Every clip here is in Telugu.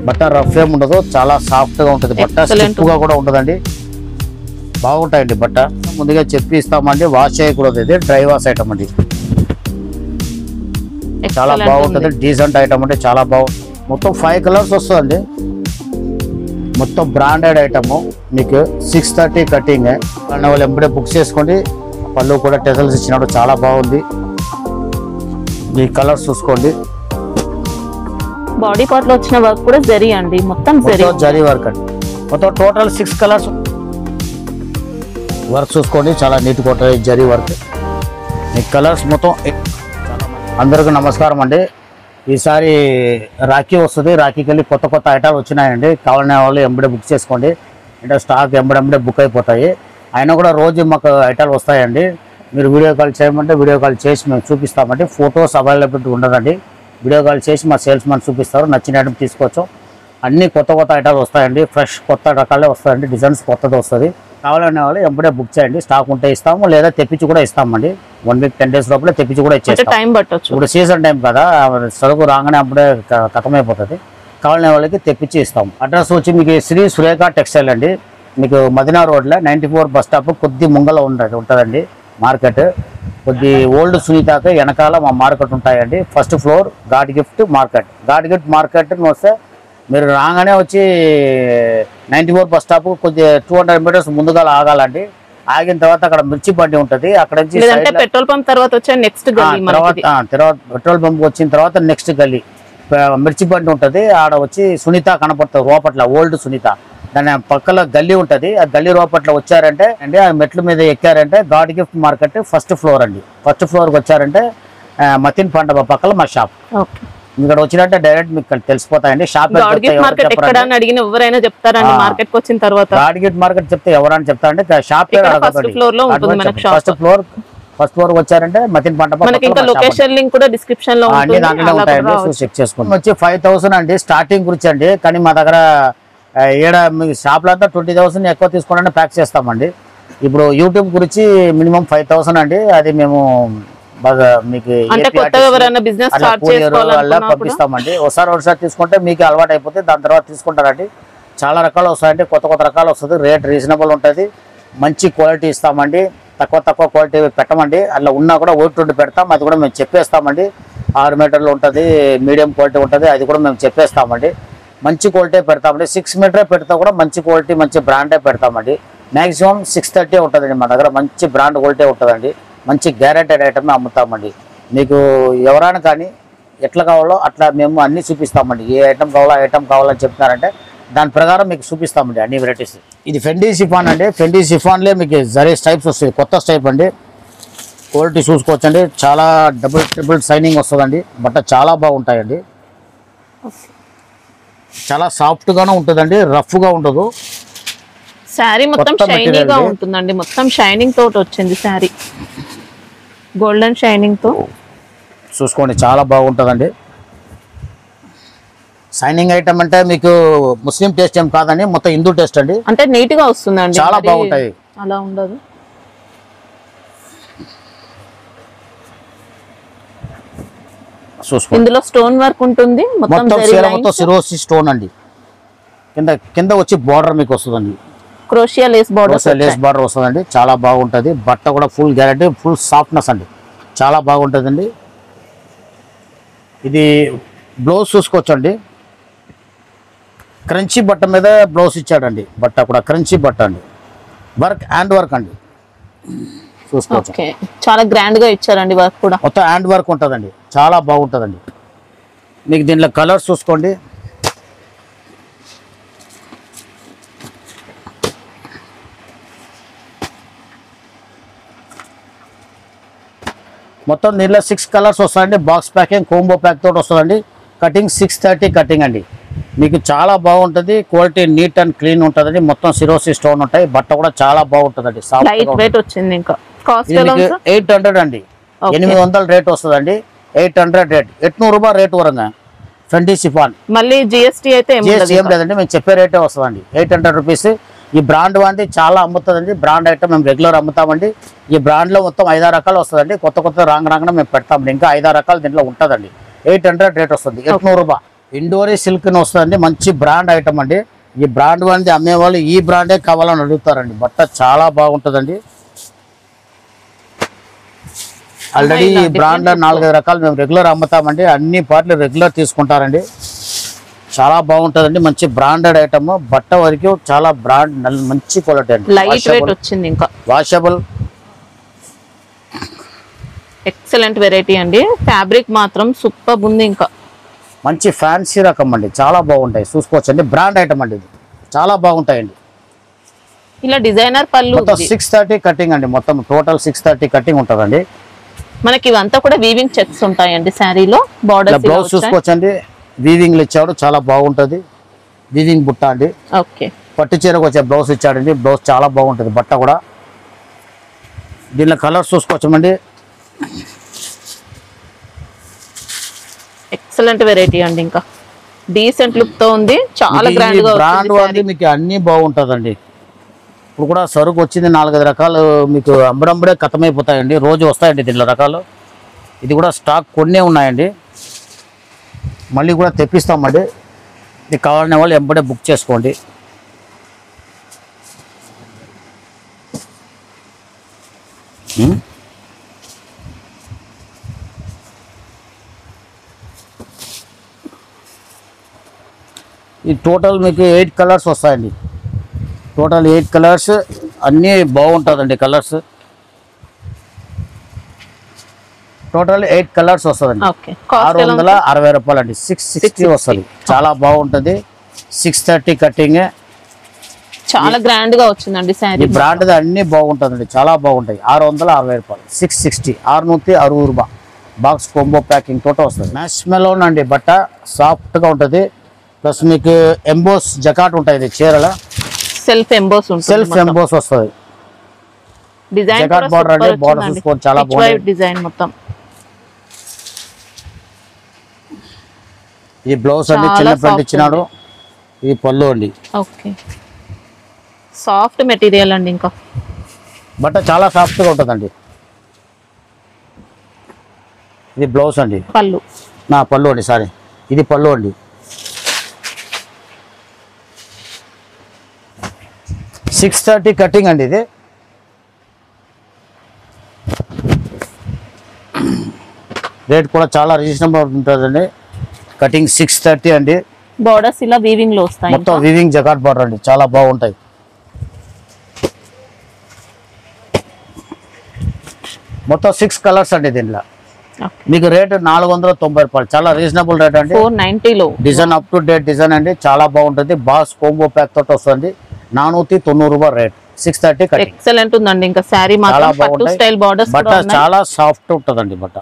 బట్ట రఫ్ ఏం ఉండదు, చాలా సాఫ్ట్ గా ఉంటుంది బట్ట, స్టిఫ్ గా కూడా ఉండదండి, బాగుంటాయండి బట్ట. ముందుగా చెప్పి ఇస్తామండి, వాష్ చేయకూడదు, ఇది డ్రై వాష్ ఐటమ్ అండి, చాలా బాగుంటుంది, డీసెంట్ ఐటమ్ అంటే చాలా బాగుంటుంది. మొత్తం 5 కలర్స్ వస్తుందండి, మొత్తం బ్రాండెడ్ ఐటమ్. మీకు 630 కటింగ్, వాళ్ళు ఎంబడే బుక్ చేసుకోండి. పళ్ళు కూడా టెజల్స్ ఇచ్చినప్పుడు చాలా బాగుంది. ఈ కలర్స్ చూసుకోండి, బాడీ పార్ట్ లో వచ్చిన వర్క్ కూడా జరీ అండి, మొత్తం జరీ వర్క్ అండి. మొత్తం టోటల్ 6 కలర్స్ వర్క్ చూసుకోండి, చాలా నీట్ గా ఉంటుంది జరీ వర్క్. ఈ కలర్స్ మొత్తం. అందరికీ నమస్కారం అండి. ఈసారి రాఖీ వస్తుంది, రాఖీకి వెళ్ళి కొత్త కొత్త ఐటాలు వచ్చినాయండి. కావాలనే వాళ్ళు ఎంబడే బుక్ చేసుకోండి, అంటే స్టాక్ ఎంబడే బుక్ అయిపోతాయి. అయినా కూడా రోజు మాకు ఐటాలు వస్తాయండి. మీరు వీడియో కాల్ చేయమంటే వీడియో కాల్ చేసి మేము చూపిస్తామండి. ఫొటోస్ అవైలబిలిటీ ఉండదండి, వీడియో కాల్ చేసి మా సేల్స్ మ్యాన్ చూపిస్తారు, నచ్చిన ఐటమ్ తీసుకోవచ్చు. అన్ని కొత్త కొత్త ఐటాలు వస్తాయండి, ఫ్రెష్ కొత్త రకాలే వస్తాయండి, డిజైన్స్ కొత్తది వస్తుంది. కావాలనే వాళ్ళు ఎంబడే బుక్ చేయండి, స్టాక్ ఉంటే ఇస్తాము, లేదా తెప్పించి కూడా ఇస్తామండి. 1 వీక్ 10 డేస్ లోపల తెప్పించి కూడా ఇచ్చేస్తాం. ఇప్పుడు సీజన్ టైం కదా, సరుకు రాగానే అప్పుడే ఖతమైపోతుంది. కావాలనే వాళ్ళకి తెప్పించి ఇస్తాం. అడ్రస్ వచ్చి మీకు శ్రీ సురేఖ టెక్స్టైల్ అండి, మీకు మదీనా రోడ్లో 94 బస్ స్టాప్ కొద్ది ముంగల ఉంటుందండి మార్కెట్. కొద్ది ఓల్డ్ సునీతాకి వెనకాల మా మార్కెట్ ఉంటాయండి. First floor God gift market. God gift market వస్తే మీరు రాగానే వచ్చి 94 బస్ స్టాప్ కొద్ది 200 మీటర్స్ ముందుగా ఆగాలండి. ఆగిన తర్వాత అక్కడ మిర్చి బండి ఉంటుంది, అక్కడ నుంచి పెట్రోల్ పంప్ తర్వాత వచ్చే నెక్స్ట్ పెట్రోల్ పంప్ వచ్చిన తర్వాత నెక్స్ట్ గల్లీ మిర్చి బండి ఉంటుంది. ఆడ వచ్చి సునీత కనపడుతుంది రోపట్ల, ఓల్డ్ సునీత. దాని పక్కన గల్లీ ఉంటుంది, ఆ గల్లీ రోపట్ల వచ్చారంటే అండి, ఆ మెట్ల మీద ఎక్కారంటే God gift market first floor అండి. ఫస్ట్ ఫ్లోర్కి వచ్చారంటే మతిన్ పండగ పక్కన మా షాప్. ఇక్కడ వచ్చినట్టే డైరెక్ట్ మీకు తెలిసిపోతాయండి. షాప్ గాడ్ గిఫ్ట్ మార్కెట్ చెప్తే ఎవరైనా చెప్తారంటే షాప్ ఫస్ట్ ఫ్లోర్ వచ్చారంటే మతిన్ పంట లొకేషన్ లింక్ కూడా డిస్క్రిప్షన్ లో అన్ని దాంట్లో ఉంటాయండి, చెక్ చేసుకోండి. వచ్చి 5000 అండి స్టార్టింగ్ గురించి అండి, కానీ మా దగ్గర ఏడ మీ షాప్లో అంతా 20,000 ఎక్కువ తీసుకోవాలని ప్యాక్ చేస్తామండి. ఇప్పుడు యూట్యూబ్ గురించి మినిమం 5,000 అండి, అది మేము బాగా మీకు పంపిస్తామండి. ఒకసారి తీసుకుంటే మీకు అలవాటు అయిపోతే దాని తర్వాత తీసుకుంటారండి. చాలా రకాలు వస్తాయండి, కొత్త కొత్త రకాలు వస్తుంది, రేట్ రీజనబుల్ ఉంటుంది, మంచి క్వాలిటీ ఇస్తామండి. తక్కువ క్వాలిటీ పెట్టమండి, అట్లా ఉన్నా కూడా 120 పెడతాం, అది కూడా మేము చెప్పేస్తామండి. 6 మీటర్లు ఉంటుంది, మీడియం క్వాలిటీ ఉంటుంది, అది కూడా మేము చెప్పేస్తామండి. మంచి క్వాలిటీ పెడతామండి. 6 మీటర్ పెడతా కూడా మంచి క్వాలిటీ మంచి బ్రాండే పెడతామండి. మ్యాక్సిమం 630 ఉంటుందండి మా దగ్గర, మంచి బ్రాండ్ క్వాలిటీ ఉంటుందండి, మంచి గ్యారెంటెడ్ ఐటమే అమ్ముతామండి. మీకు ఎవరైనా కానీ ఎట్లా కావాలో అట్లా మేము అన్నీ చూపిస్తామండి. ఏ ఐటమ్ కావాలో ఆ ఐటమ్ కావాలని చెప్తున్నారంటే దాని ప్రకారం మీకు చూపిస్తామండి అన్ని వెరైటీస్. ఇది ఫెండీ షిఫాన్ అండి, ఫెండీ షిఫాన్లే మీకు జరీ స్టైప్స్ వస్తాయి, కొత్త స్టైప్ అండి. క్వాలిటీ చూసుకోవచ్చండి, చాలా ట్రిపుల్ షైనింగ్ వస్తుందండి, బట్ట చాలా బాగుంటాయండి, చాలా సాఫ్ట్గానే ఉంటుందండి, రఫ్గా ఉండదు. శారీ మొత్తం షైనీగా ఉంటుందండి, మొత్తం షైనింగ్ తోటి వచ్చింది శారీ, గోల్డెన్ షైనింగ్ తో చూసుకోండి, చాలా బాగుంటుందండి. షైనింగ్ ఐటమ్ అంటే మీకు ముస్లిం టేస్ట్ ఏం కాదండి, మొత్తం హిందూ టేస్ట్ అండి, అంటే నీట్ గా వస్తుందండి, చాలా బాగుంటాయి. అలా ఉండదు. ఇందులో స్టోన్ వర్క్ ఉంటుంది, మొత్తం సిరోసి స్టోన్ అండి. కింద వచ్చి బార్డర్ మీకు వస్తుందండి, క్రోషియా లేస్ బార్డర్ వస్తుందండి, చాలా బాగుంటుంది. బట్ట కూడా ఫుల్ గ్యారెంటీ, ఫుల్ సాఫ్ట్నెస్ అండి, చాలా బాగుంటుందండి. ఇది బ్లౌజ్ చూసుకోవచ్చండి, క్రంచీ బట్ట మీద బ్లౌజ్ ఇచ్చాడండి, బట్ట కూడా క్రంచీ బట్ట అండి, వర్క్ హ్యాండ్ వర్క్ అండి, చూసుకోవచ్చు. చాలా గ్రాండ్ గా ఇచ్చారండి, వర్క్ కూడా మొత్తం హ్యాండ్ వర్క్ ఉంటుందండి, చాలా బాగుంటుందండి. మీకు దీంట్లో కలర్స్ చూసుకోండి, మొత్తం దీంట్లో 6 కలర్స్ వస్తాయండి. బాక్స్ ప్యాకింగ్ కోంబో ప్యాక్ తోటి వస్తుందండి. కటింగ్ 630 కటింగ్ అండి, మీకు చాలా బాగుంటుంది. క్వాలిటీ నీట్ అండ్ క్లీన్ ఉంటుందండి, మొత్తం సిరోసి స్టోన్ ఉంటాయి. బట్ట కూడా చాలా బాగుంటుందండి, 800 అండి, 800 రేట్ వస్తుందండి. 800 రేట్, 800 రూపాయలు రేట్ వరంగా ఫెండీ షిఫాన్. మళ్ళీ జిఎస్టీ అయితే ఏం లేదండి, మేము చెప్పే రేటే వస్తుందండి. 800 రూపీస్. ఈ బ్రాండ్ వంటి చాలా అమ్ముతుందండి, బ్రాండ్ ఐటమ్ మేము రెగ్యులర్ అమ్ముతామండి. ఈ బ్రాండ్లో మొత్తం 5-6 రకాలు వస్తుందండి, కొత్త రాంగ మేము పెడతామండి. ఇంకా 5-6 రకాలు దీంట్లో ఉంటుందండి. 800 రేట్ వస్తుంది. 800 రూపాయలు, ఇండోరీ సిల్క్ అని వస్తుందండి, మంచి బ్రాండ్ ఐటమ్ అండి. ఈ బ్రాండ్ అనేది అమ్మేవాళ్ళు ఈ బ్రాండే కావాలని అడుగుతారండి. బట్ట చాలా బాగుంటుందండి. ఆల్రెడీ ఈ బ్రాండ్లో 4-5 రకాలు మేము రెగ్యులర్ అమ్ముతామండి. అన్ని పార్ట్లు రెగ్యులర్ తీసుకుంటారండి. చాలా బాగుంటుందండి, మంచి బ్రాండెడ్ ఐటమ్. బట్ట వరకు చాలా బ్రాండ్ మంచి క్వాలిటీ అండి. లైట్ వెయిట్ వచ్చింది, ఇంకా వాషబుల్, ఎక్సలెంట్ వెరైటీ అండి. ఫ్యాబ్రిక్ మాత్రం సూపర్ ఉంది, ఇంకా మంచి ఫ్యాన్సీ రకం అండి. చాలా బాగుంటాయి, చూసుకోవచ్చు అండి. బ్రాండ్ ఐటమ్ అండి, ఇది చాలా బాగుంటాయండి. ఇలా డిజైనర్ పళ్ళు మొత్తం 630 కటింగ్ అండి. మొత్తం టోటల్ 630 కటింగ్ ఉంటుందండి. మనకి ఇవంతా కూడా వీవింగ్ చెక్స్ ఉంటాయండి శారీలో. బార్డర్ బ్లౌజ్ చూసుకోవచ్చండి, వీవింగ్ ఇచ్చాడు, చాలా బాగుంటది. వీవింగ్ బుట్ట అండి. ఓకే, పట్టు చీరకు వచ్చే బ్లౌజ్ ఇచ్చాడండి. బ్లౌజ్ చాలా బాగుంటుంది, బట్ట కూడా. దీనిలో కలర్స్ చూసుకోవచ్చండి. ఎక్సలెంట్ వెరైటీ అండి, ఇంకా డీసెంట్ లుక్ తో ఉంది. చాలా గ్రాండ్ గా బ్రాండ్ ఉంది, మీకు అన్ని బాగుంటుందండి. ఇప్పుడు కూడా సరుకు వచ్చింది 4-5 రకాలు మీకు అంబడంబడే ఖతమైపోతాయండి. రోజు వస్తాయండి దీనిలో రకాలు. ఇది కూడా స్టాక్ కొన్నే ఉన్నాయండి, మళ్ళీ కూడా తెప్పిస్తామండి. ఇది కావాలనే వాళ్ళు ఎంబడే బుక్ చేసుకోండి. ఈ టోటల్ మీకు 8 కలర్స్ వస్తాయండి. టోటల్ 8 కలర్స్, అన్నీ బాగుంటుందండి. కలర్స్ టోటల్ 8 కలర్స్ వస్తుందండి. 660 రూపాయలు అండి. 660 వస్తుంది, చాలా బాగుంటుంది. 630 కటింగ్, చాలా గ్రాండ్ గా వచ్చిందండి శారీ. ఈ బ్రాండ్ అన్ని బాగుంటుందండి, చాలా బాగుంటాయి. 660 రూపాయలు, 660, 660 రూపాయలు. బాక్స్ కాంబో ప్యాకింగ్ తోట వస్తుంది. మ్యాష్ మెలోన్ అండి, బట్ట సాఫ్ట్ గా ఉంటుంది. ప్లస్ మీకు ఎంబోస్ జకాట్ ఉంటుంది చీరల. సెల్ఫ్ ఎంబోస్ ఉంటుంది, సెల్ఫ్ ఎంబోస్ వస్తుంది. డిజైన్ జకాట్ బార్డర్ అండి. బార్డర్ చూసుకోండి, చాలా బాగుంది డిజైన్ మొత్తం. ఈ బ్లౌజ్ అండి, చిన్న ప్రింట్ ఇచ్చినాడు. ఈ పళ్ళు అండి. ఓకే, సాఫ్ట్ మెటీరియల్ అండి, ఇంకా బట్ట చాలా సాఫ్ట్ గా ఉంటుందండి. ఇది బ్లౌజ్ అండి, పళ్ళు. పళ్ళు అండి, సారీ, ఇది పళ్ళు అండి. 630 కటింగ్ అండి. ఇది రేట్ కూడా చాలా రీజనబుల్ ఉంటుందండి. కటింగ్ 630 అండి. బార్డర్స్ ఇలా వీవింగ్ లో వస్తాయి, మొత్తం వీవింగ్ జకాట్ బార్డర్ అండి, చాలా బాగుంటాయి. మొత్తం 6 కలర్స్ అండి. దీనిలో మీకు రేట్ 490 రూపాయలు, చాలా రీజనబుల్ రేట్ అండి. 490 లో design up to date design అండి, చాలా బాగుంటుంది. బాస్ కోంబో ప్యాక్ తోటి వస్తుంది. 490 రూపాయలు రేట్, 630 కటింగ్. ఎక్సలెంట్ ఉందండి, ఇంకా శారీ మాత్రం పట్టు స్టైల్ బార్డర్స్ బట్ట చాలా సాఫ్ట్ ఉంటుందండి. బట్ట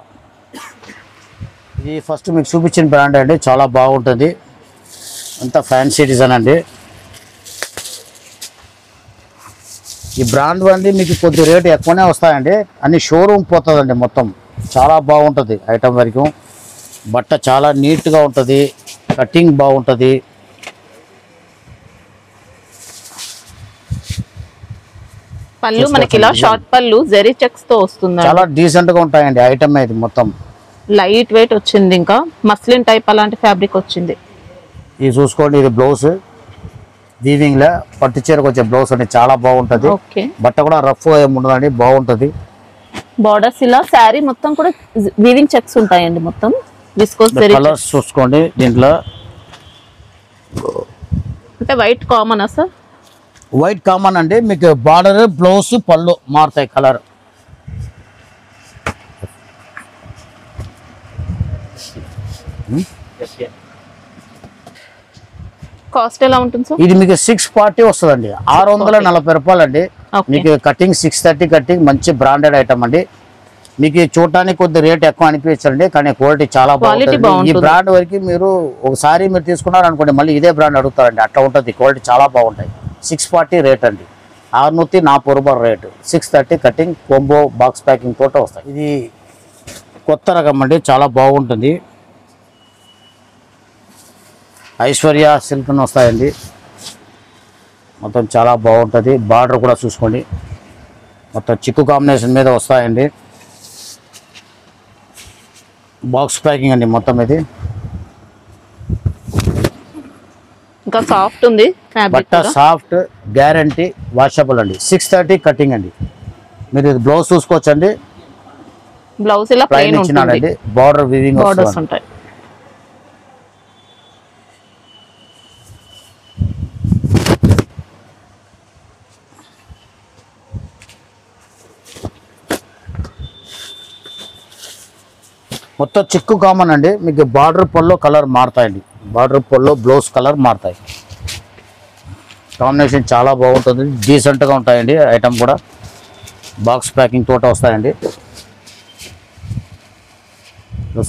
ఇది ఫస్ట్ మీకు చూపించిన బ్రాండ్ అండి, చాలా బాగుంటుంది. అంతా ఫ్యాన్సీ డిజైన్ అండి. ఈ బ్రాండ్ అండి మీకు కొద్ది రేటు ఎక్కువనే వస్తాయండి. అన్ని షోరూమ్ పోతుందండి. మొత్తం చాలా బాగుంటుంది ఐటమ్ వరకు. బట్ట చాలా నీట్గా ఉంటుంది, కటింగ్ బాగుంటుంది. పళ్ళు మనకి ఇలా షార్ట్ పళ్ళు జెరీ చెక్స్ తో వస్తుంది, చాలా డీసెంట్ గా ఉంటాయండి ఐటమ్. ఇది మొత్తం లైట్ వెయిట్ వచ్చింది, ఇంకా మస్లిన్ టైప్ అలాంటి ఫ్యాబ్రిక్ వచ్చింది. ఇది చూసుకోండి, ఇది బ్లౌజ్ వీవింగ్ లో పట్టు చీరకు వచ్చే బ్లౌజ్ అండి, చాలా బాగుంటది. బట్ట కూడా రఫ్ ఏమి ఉండదండి, బాగుంటది. బార్డర్స్ ఇలా శారీ మొత్తం కూడా వీవింగ్ చెక్స్ ఉంటాయండి. మొత్తం విస్కోస్ జెరీ కలర్స్ చూసుకోండి. దీంట్లో అంటే white common sir? White common అండి. మీకు బార్డర్ బ్లౌజ్ పళ్ళు మారుతాయి కలర్. కాస్ట్ ఎలా ఉంటుంది సార్? ఇది మీకు 640 వస్తుందండి, 640 రూపాయలు అండి. మీకు కటింగ్ 630 కటింగ్, మంచి బ్రాండెడ్ ఐటమ్ అండి. మీకు చూడటానికి కొద్ది రేట్ ఎక్కువ అనిపించండి, కానీ క్వాలిటీ చాలా బాగుంటుంది. ఈ బ్రాండ్ వరకు మీరు ఒకసారి మీరు తీసుకున్నారు అనుకోండి, మళ్ళీ ఇదే బ్రాండ్ అడుగుతారండి, అట్లా ఉంటుంది. క్వాలిటీ చాలా బాగుంటాయి. 640 రేట్ అండి, 640 రూపాయలు rate. 630 cutting combo box packing తోట వస్తాయి. ఇది కొత్త రకం అండి, చాలా బాగుంటుంది. ఐశ్వర్య సిల్క్ వస్తాయండి, మొత్తం చాలా బాగుంటుంది. బార్డర్ కూడా చూసుకోండి, మొత్తం చిక్కు కాంబినేషన్ మీద వస్తాయండి. బాక్స్ ప్యాకింగ్ అండి మొత్తం. ఇది ఇంకా సాఫ్ట్ ఉంది ఫ్యాబ్రిక్ బట్ట సాఫ్ట్ గ్యారంటీ వాషబుల్ అండి. 630 కటింగ్ అండి. మీరు ఇది బ్లౌజ్ చూసుకోవచ్చండి. బ్లౌజ్ ఇలా ప్లెయిన్ ప్లెయిన్ ఉంటుంది, ఇచ్చినాడండి. బార్డర్ వీవింగ్ బోర్డర్స్ ఉంటాయి. మొత్తం చిక్కు కామన్ అండి. మీకు బార్డర్ పొల్లో కలర్ మారుతాయండి. బార్డర్ పొల్లో బ్లౌజ్ కలర్ మారుతాయి. కాంబినేషన్ చాలా బాగుంటుంది, డీసెంట్గా ఉంటాయండి. ఐటమ్ కూడా బాక్స్ ప్యాకింగ్ తోట వస్తాయండి.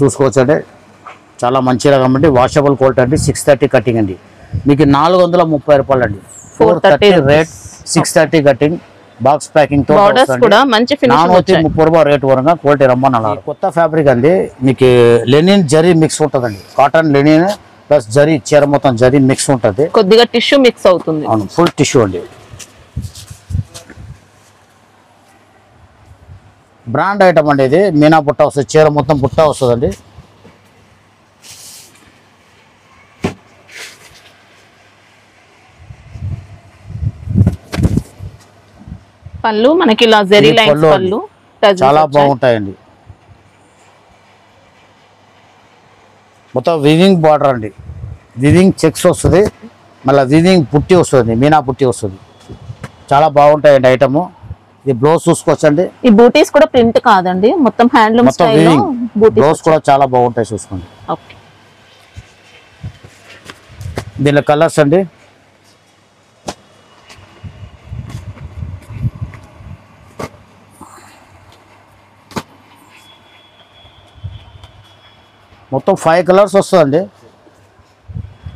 చూసుకోవచ్చండి, చాలా మంచి రకం అండి. వాషబుల్ క్వాలిటీ అండి. 630 కటింగ్ అండి. మీకు 430 రూపాయలు అండి. 430 రేట్, 630 కటింగ్, బాక్స్ ప్యాకింగ్ తో కూడా మంచి ఫినిషింగ్ 430 రూపాయలు రేట్ వరంగా క్వాలిటీ రమ్మన్నారు. కొత్త ఫ్యాబ్రిక్ అండి. మీకు లెనిన్ జరీ మిక్స్ ఉంటుందండి. కాటన్ లెనిన్ ప్లస్ జరీ, చీర మొత్తం జరీ మిక్స్ ఉంటుంది. కొద్దిగా టిష్యూ మిక్స్ అవుతుంది. అవును, ఫుల్ టిష్యూ అండి. బ్రాండ్ ఐటమ్ అండి. ఇది మీనా బుట్ట వస్తుంది, చీర మొత్తం బుట్ట వస్తుందండి. పళ్ళు మనకి ఇలా జరీ లైన్స్ పళ్ళు చాలా బాగుంటాయండి. మొత్తం వివింగ్ బార్డర్ అండి. వివింగ్ చెక్స్ వస్తుంది, మళ్ళీ వివింగ్ పుట్టి వస్తుంది, మీనా పుట్టి వస్తుంది. చాలా బాగుంటాయండి ఐటమ్. ఇది బ్లౌజ్ చూసుకోవచ్చండి. ఈ బూటీస్ కూడా ప్రింట్ కాదండి, మొత్తం హ్యాండ్లూమ్ స్టైల్ లో బూటీస్. బ్లౌజ్ కూడా చాలా బాగుంటాయి, చూసుకోండి. ఓకే, దీనిలో కలర్స్ అండి. మొత్తం 5 కలర్స్ వస్తుందండి.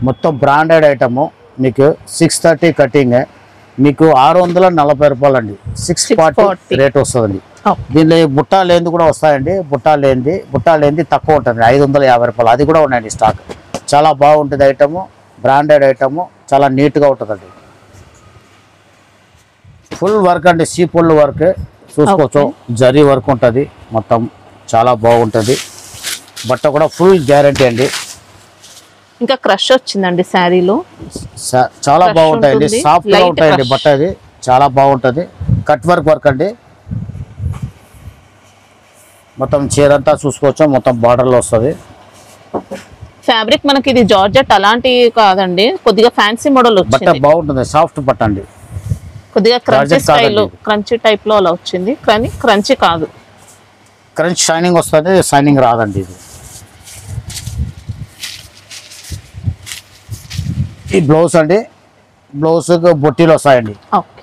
మొత్తం బ్రాండెడ్ ఐటము. మీకు 630 కటింగ్, మీకు 640 రూపాయలు అండి. 640 రేట్ వస్తుందండి. దీనిలో బుట్టా లేనిది కూడా వస్తాయండి. బుట్టా లేనిది తక్కువ ఉంటుంది, 550 రూపాయలు. అది కూడా ఉన్నాయండి స్టాక్. చాలా బాగుంటుంది ఐటము, బ్రాండెడ్ ఐటము, చాలా నీట్గా ఉంటుందండి. ఫుల్ వర్క్ అండి, సీపుల్ వర్క్ చూసుకోవచ్చు. జరీ వర్క్ ఉంటుంది మొత్తం, చాలా బాగుంటుంది. బట్ట కూడా ఫుల్ గ్యారంటీ అండి. ఇంకా క్రష్ వచ్చిందండి శారీలో, చాలా బాగుంటాయండి. సాఫ్ట్ గా ఉంటాయండి బట్ట. అది చాలా బాగుంటుంది. కట్ వర్క్ అండి. మొత్తం చీర అంతా చూసుకోవచ్చు, మొత్తం బార్డర్ లో వస్తుంది. ఫ్యాబ్రిక్ మనకి ఇది జార్జెట్ అలాంటి కాదండి, కొద్దిగా ఫ్యాన్సీ మోడల్ వచ్చింది. బట్ట బాగుంటుంది, సాఫ్ట్ బట్ట అండి. కొద్దిగా క్రంచీ స్టైల్, క్రంచీ టైప్ లో అలా వచ్చింది, కానీ క్రంచీ కాదు. క్రంచ్ షైనింగ్ వస్తుంది, షైనింగ్ రాదండి. ఇది ఈ బ్లౌజ్ అండి. బ్లౌజ్ బొట్టీలు వస్తాయండి. ఓకే,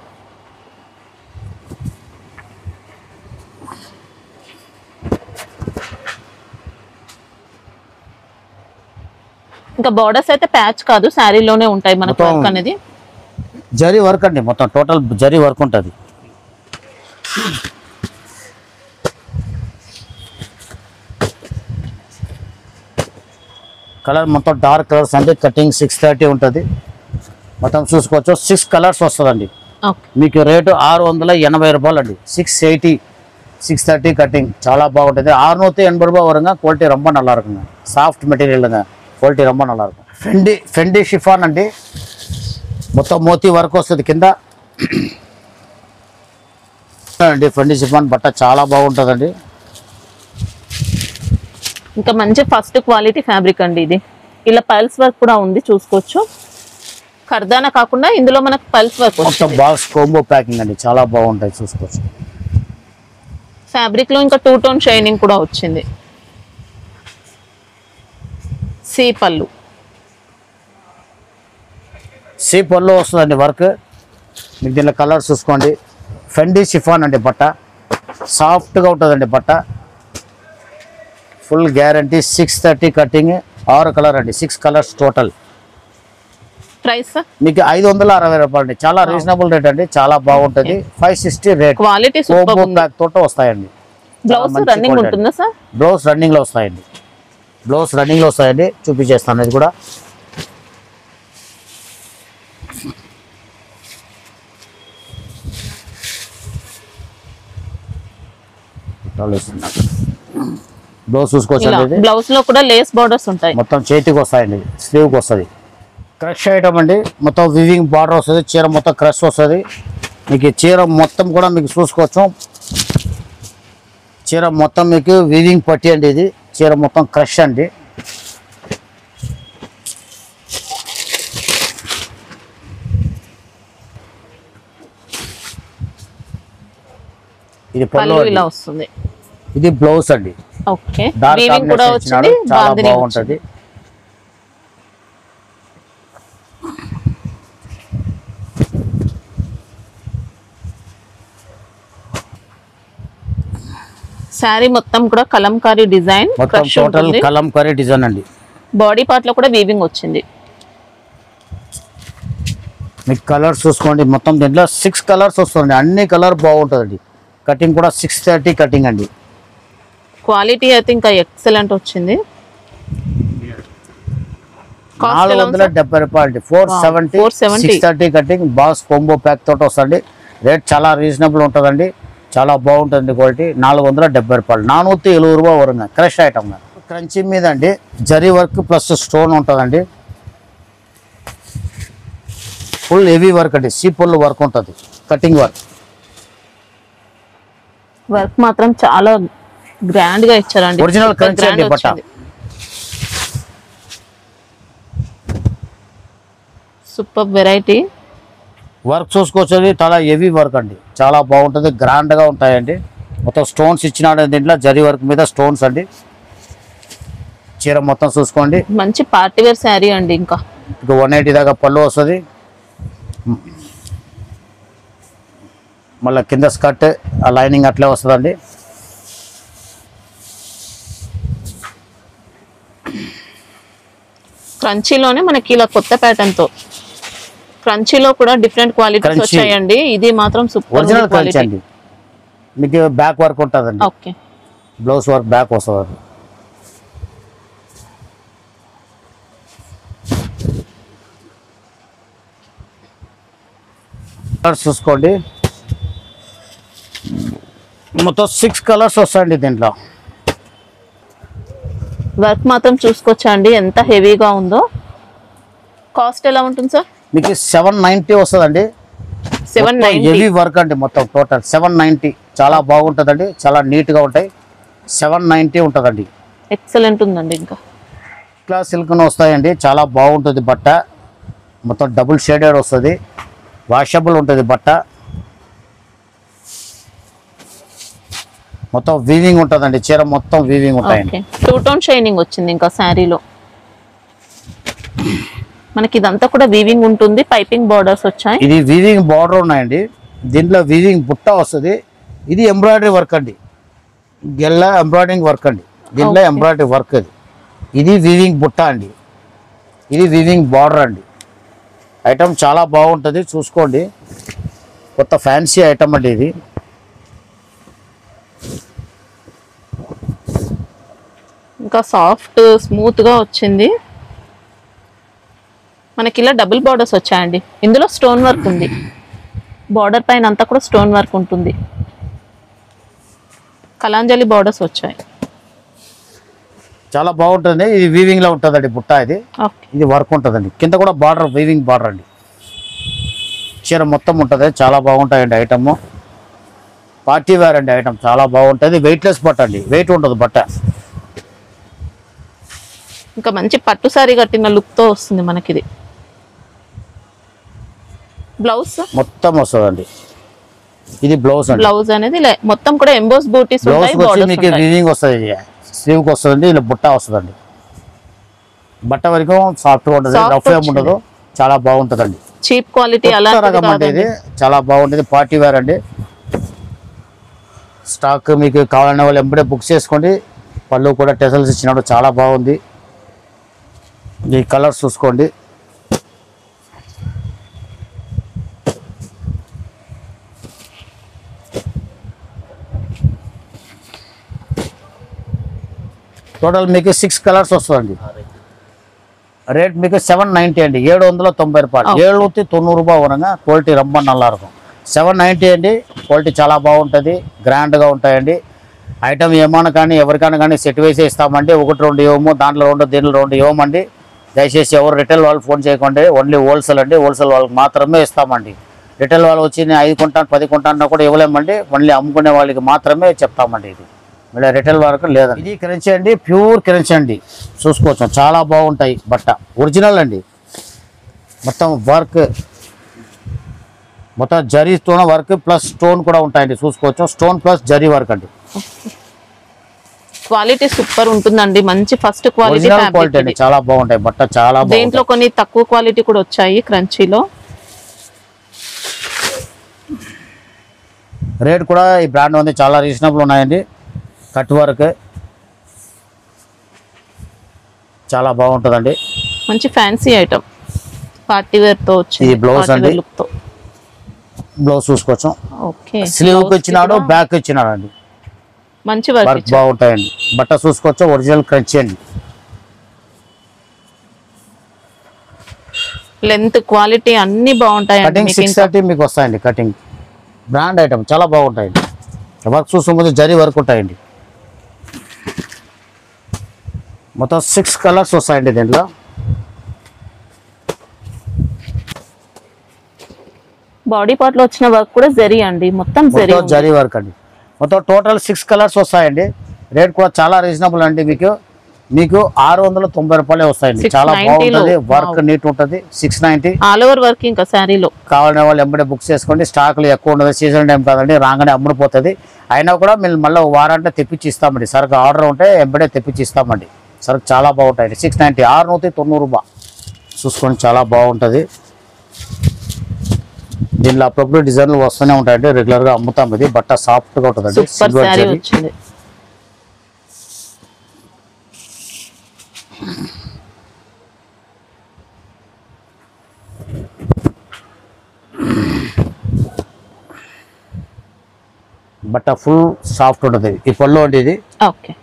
ఇంకా బోర్డర్స్ అయితే ప్యాచ్ కాదు, శారీలోనే ఉంటాయి మనకు వర్క్ అనేది. జరీ వర్క్ అండి, మొత్తం టోటల్ జరీ వర్క్ ఉంటుంది. కలర్ మొత్తం డార్క్ కలర్స్ అండి. కటింగ్ 630 ఉంటుంది. మొత్తం చూసుకోవచ్చు, 6 కలర్స్ వస్తుందండి. మీకు రేటు 680 రూపాయలు అండి. 680, 630 కటింగ్, చాలా బాగుంటుంది. 680 రూపాయలు వరంగా క్వాలిటీ ரொம்ப நல்லா இருக்குங்க. సాఫ్ట్ మెటీరియల్గా క్వాలిటీ ரொம்ப நல்லா இருக்கும். ఫెండి షిఫాన్ అండి. మొత్తం మోతీ వర్క్ వస్తుంది కింద అండి. ఫెండి షిఫాన్ బట్ట చాలా బాగుంటుందండి. ఇంకా మంచి ఫస్ట్ క్వాలిటీ ఫ్యాబ్రిక్ అండి. ఇది ఇలా పల్స్ వర్క్ కూడా ఉంది, చూసుకోవచ్చు. ఖర్దానా కాకుండా ఇందులో మనకు పల్స్ వర్క్ వస్తుంది. బాక్స్ కోంబో ప్యాకింగ్ అండి, చాలా బాగుంటాయి, చూసుకోవచ్చు. ఫ్యాబ్రిక్ లో ఇంకా 2 టోన్ షైనింగ్ కూడా వచ్చింది. సి పళ్ళు వస్తుందండి వర్క్. మీకు దీనిలో కలర్ చూసుకోండి. ఫెండి షిఫాన్ అండి బట్ట, సాఫ్ట్గా ఉంటుందండి బట్ట. Full guarantee. 630 కటింగ్, 6 కలర్ అండి. 6 కలర్స్ టోటల్. ప్రైస్ మీకు 560 రూపాయలు అండి. చాలా రీజనబుల్ రేట్ అండి, చాలా బాగుంటుంది. 560 రేట్. క్వాలిటీ సూపర్ ఉంది. బ్యాక్ తోట వస్తాయండి. బ్లౌజ్ రన్నింగ్ ఉంటుందా సార్? బ్లౌజ్ రన్నింగ్ లో వస్తాయండి. చూపించేస్తాను. ఇది కూడా బ్లౌజ్ చూసుకోవచ్చు. బ్లౌజ్ లో కూడా లేస్ బోర్డర్స్ ఉంటాయి. మొత్తం చేతికి వస్తాయండి, స్లీవ్ కి వస్తుంది. క్రష్ ఐటమ్ అండి, మొత్తం వివింగ్ బార్డర్ వస్తుంది, చీర మొత్తం క్రష్ వస్తుంది. మీకు చీర మొత్తం కూడా మీకు చూసుకోవచ్చు, చీర మొత్తం మీకు వివింగ్ పట్టి అండి. ఇది చీర మొత్తం క్రష్ అండి. ఇది పళ్ళు ఇలా వస్తుంది. ఇది బ్లౌజ్ అండి. ఓకే, డార్క్ వీవింగ్ కూడా వచ్చింది, చాలా బాగుంటది. శారీ మొత్తం కూడా కలంకారీ డిజైన్, మొత్తం టోటల్ కలంకారీ డిజైన్ అండి. బాడీ పార్ట్ లో కూడా వీవింగ్ వచ్చింది. మీకు కలర్స్ చూసుకోండి, మొత్తం దీంట్లో 6 కలర్స్ వస్తుంది. అన్ని కలర్ బాగుంటుందండి. కటింగ్ కూడా 630 కటింగ్ అండి. క్వాలిటీ అయితే ఇంకా ఎక్సలెంట్ వచ్చింది. 470 రూపాయలు, 470, 630 కటింగ్, బాక్స్ కొంబో ప్యాక్ తోటి వస్తుంది. రేట్ చాలా రీజనబుల్ ఉంటుందండి, చాలా బాగుంటుంది క్వాలిటీ. 470 రూపాయలు, 470 రూపాయలు వరంగా క్రష్ ఐటమ్. క్రంచీ మీద అండి జరీ వర్క్ ప్లస్ స్టోన్ ఉంటుందండి. ఫుల్ హెవీ వర్క్ అండి, సీపుల్ వర్క్ ఉంటుంది, కటింగ్ వర్క్. వర్క్ మాత్రం చాలా గ్రాండ్ గా ఇచ్చారండి. ఒరిజినల్ క్రంచీ అండి బట్ట. Super variety. వర్క్ చూసుకోవచ్చు, చాలా హెవీ వర్క్ అండి, చాలా బాగుంటుంది, గ్రాండ్గా ఉంటాయండి. మొత్తం స్టోన్స్ ఇచ్చినాడు దీంట్లో, జరీ వర్క్ మీద స్టోన్స్ అండి. చీర మొత్తం చూసుకోండి, మంచి పార్టీ వేర్ శారీ అండి. ఇంకా 180 దాకా పళ్ళు వస్తుంది. మళ్ళీ కింద స్కర్ట్ ఆ లైనింగ్ అట్లే వస్తుందండి. క్రంచీలోనే మనకి ఇలా కొత్త ప్యాటర్న్ తో, క్రంచీలో కూడా డిఫరెంట్ క్వాలిటీస్ వచ్చాయండి. ఇది మాత్రం సూపర్ ఒరిజినల్ క్రంచీ అండి. మీకు బ్యాక్ వర్క్ ఉంటుందండి. ఓకే, బ్లౌజ్ వర్క్ బ్యాక్ వస్తుంది. కలర్స్ చూసుకోండి, మొత్తం 6 కలర్స్ వస్తాయండి దీంట్లో. వర్క్ మాత్రం చూసుకోవచ్చా అండి ఎంత హెవీగా ఉందో. కాస్ట్ ఎలా ఉంటుంది సార్? మీకు 790 వస్తుందండి. 790 హెవీ వర్క్ అండి, మొత్తం టోటల్ 790. చాలా బాగుంటుందండి, చాలా నీట్గా ఉంటాయి. 790 ఉంటుందండి. ఎక్సలెంట్ ఉందండి. ఇంకా క్లాస్ సిల్క్ను వస్తాయండి, చాలా బాగుంటుంది బట్ట. మొత్తం డబుల్ షేడెడ్ వస్తుంది, వాషబుల్ ఉంటుంది బట్ట. మొత్తం వీవింగ్ ఉంటుందండి, చీర మొత్తం వీవింగ్ ఉంటాయండి. 2 టోన్ షైనింగ్ వచ్చింది. ఇంకా శారీలో మనకి ఇదంతా కూడా వీవింగ్ ఉంటుంది, పైపింగ్ బార్డర్స్ వచ్చాయి. ఇది వీవింగ్ బార్డర్ ఉన్నాయండి, దీంట్లో వీవింగ్ బుట్ట వస్తుంది. ఇది ఎంబ్రాయిడరీ వర్క్ అండి, గెల్ల ఎంబ్రాయిడరింగ్ వర్క్ అండి. దీంట్లో ఎంబ్రాయిడరీ వర్క్ ఇది వీవింగ్ బుట్ట అండి, ఇది వీవింగ్ బార్డర్ అండి. ఐటమ్ చాలా బాగుంటుంది, చూసుకోండి. కొత్త ఫ్యాన్సీ ఐటమ్ అండి ఇది. ఇంకా సాఫ్ట్ స్మూత్ గా వచ్చింది. మనకి ఇలా డబుల్ బార్డర్స్ వచ్చాయండి. ఇందులో స్టోన్ వర్క్ ఉంది, బార్డర్ పైన అంతా కూడా స్టోన్ వర్క్ ఉంటుంది. కలాంజలి బార్డర్స్ వచ్చాయి, చాలా బాగుంటుంది. ఇది వీవింగ్ లో ఉంటుందండి బుట్ట. ఇది వర్క్ ఉంటుందండి, కింద కూడా బార్డర్ వీవింగ్ బార్డర్ అండి. చీర మొత్తం ఉంటుంది, చాలా బాగుంటాయండి ఐటమ్. పార్టీ వేర్ అండి ఐటమ్, చాలా బాగుంటుంది. వెయిట్లెస్ బట్ట అండి, వెయిట్ ఉంటుంది బట్ట. ఇంకా మంచి పట్టు సారీ కట్టిన లుక్ తో వస్తుంది మనకి. ఇది బ్లౌజ్ మొత్తం వస్తుందండి, ఇది బ్లౌజ్ అండి. బ్లౌజ్ అనేది మొత్తం కూడా ఎంబోస్ బూటీస్ ఉంటాయి, బ్లౌజ్ మీకు వీవింగ్ వస్తుంది, స్లీవ్ కి వస్తుందండి, ఇలా బుట్ట వస్తుందండి. బట్ట వరకు సాఫ్ట్ గా ఉంటుంది, రఫ్ ఏం ఉండదు, చాలా బాగుంటుందండి. చీప్ క్వాలిటీ అలా రకం అంటే ఇది చాలా బాగుంటుంది. పార్టీ వేర్ అండి. స్టాక్ మీకు కావాలనే వాళ్ళు ఎంబడే బుక్ చేసుకోండి. పళ్ళు కూడా టెసల్స్ ఇచ్చినప్పుడు చాలా బాగుంది. ఈ కలర్స్ చూసుకోండి. టోటల్ మీకు 6 కలర్స్ వస్తుందండి. రేట్ మీకు 790 అండి, 790 రూపాయలు. 790 రూపాయలు వరంగా క్వాలిటీ రమ్మ నల్లారకం. 790 అండి, క్వాలిటీ చాలా బాగుంటుంది, గ్రాండ్గా ఉంటాయండి. ఐటమ్ ఏమన్నా కానీ ఎవరికైనా కానీ సెట్ వేసి ఇస్తామండి. 1 2 ఇవ్వము, దాంట్లో 2 దీంట్లో 2 ఇవ్వమండి. దయచేసి ఎవరు రిటైల్ వాళ్ళు ఫోన్ చేయకండి, ఓన్లీ హోల్సేల్ అండి. హోల్సేల్ వాళ్ళకి మాత్రమే ఇస్తామండి. రిటైల్ వాళ్ళు వచ్చి నేను 5 కొంటాను 10 కొంటాను కూడా ఇవ్వలేమండి. ఓన్లీ అమ్ముకునే వాళ్ళకి మాత్రమే చెప్తామండి. ఇది మళ్ళీ రిటైల్ వరకు లేదండి. ఇది క్రంచీ అండి, ప్యూర్ క్రంచీ అండి. చూసుకోవచ్చు, చాలా బాగుంటాయి. బట్ట ఒరిజినల్ అండి. మొత్తం వర్క్, మొత్తం జరీతో వర్క్ ప్లస్ స్టోన్ కూడా ఉంటాయండి. చూసుకోవచ్చు, స్టోన్ ప్లస్ జరీ వర్క్ అండి. క్వాలిటీ సూపర్ ఉంటుందండి. మంచి ఫస్ట్ క్వాలిటీ క్వాలిటీ అండి, చాలా బాగుంటాయి. బట్ట చాలా బాగుంటాయి. దీంట్లో కొన్ని తక్కువ క్వాలిటీ కూడా వచ్చాయి క్రంచీలో. రేట్ కూడా ఈ బ్రాండ్ ఉంది చాలా రీజనబుల్ ఉన్నాయండి. కట్ వర్క్ చాలా బాగుంటుందండి. మంచి ఫ్యాన్సీ ఐటమ్, పార్టీ వేర్ తో వచ్చింది. ఈ బ్లౌజ్ అండి, బ్లౌజ్ చూసుకోవచ్చు. ఓకే, స్లీవ్ ఇచ్చినాడు, బ్యాక్ ఇచ్చినాడు అండి. మంచి వర్క్ బాగుంటాయండి. బట్ట చూసుకోవచ్చు, ఒరిజినల్ క్రంచీ అండి. లెంత్ క్వాలిటీ అన్ని బాగుంటాయి. కటింగ్ 630 మీకు వస్తాయండి. కటింగ్ బ్రాండ్ ఐటమ్ చాలా బాగుంటాయండి. వర్క్ చూసుకుంటే జరీ వర్క్ ఉంటాయండి. మొత్తం 6 కలర్స్ వస్తాయండి దీంట్లో. బాడీ పార్ట్ లో వచ్చిన వర్క్ కూడా జరీ అండి, మొత్తం జరీ వర్క్ అండి. మొత్తం టోటల్ 6 కలర్స్ వస్తాయండి. రేట్ కూడా చాలా రీజనబుల్ అండి. మీకు 690 రూపాయలే వస్తాయండి. చాలా బాగుంటుంది, వర్క్ నీట్ ఉంటుంది. 690 ఆల్ ఓవర్ వర్క్. ఇంకా శారీలో కావాలనే వాళ్ళు ఎంబడే బుక్ చేసుకోండి. స్టాక్లు ఎక్కువ ఉండదు, సీజన్ టైం కాదండి, రాగానే అమ్ముడిపోతుంది. అయినా కూడా మేము మళ్ళీ వారంటే తెప్పించి ఇస్తామండి. సరుకు ఆర్డర్ ఉంటే ఎంబడే తెప్పించి ఇస్తామండి. సరుకు చాలా బాగుంటాయండి. 690 690 రూపాయలు చూసుకొని చాలా బాగుంటుంది. దీనిలో అప్పుడప్పుడు డిజైన్లు వస్తూనే ఉంటాయండి. రెగ్యులర్ గా అమ్ముతాం. ఇది బట్ట సాఫ్ట్ గా ఉంటుందండి. బట్ట ఫుల్ సాఫ్ట్ ఉంటుంది. ఈ పళ్ళు అంటే ఇది ఓకే,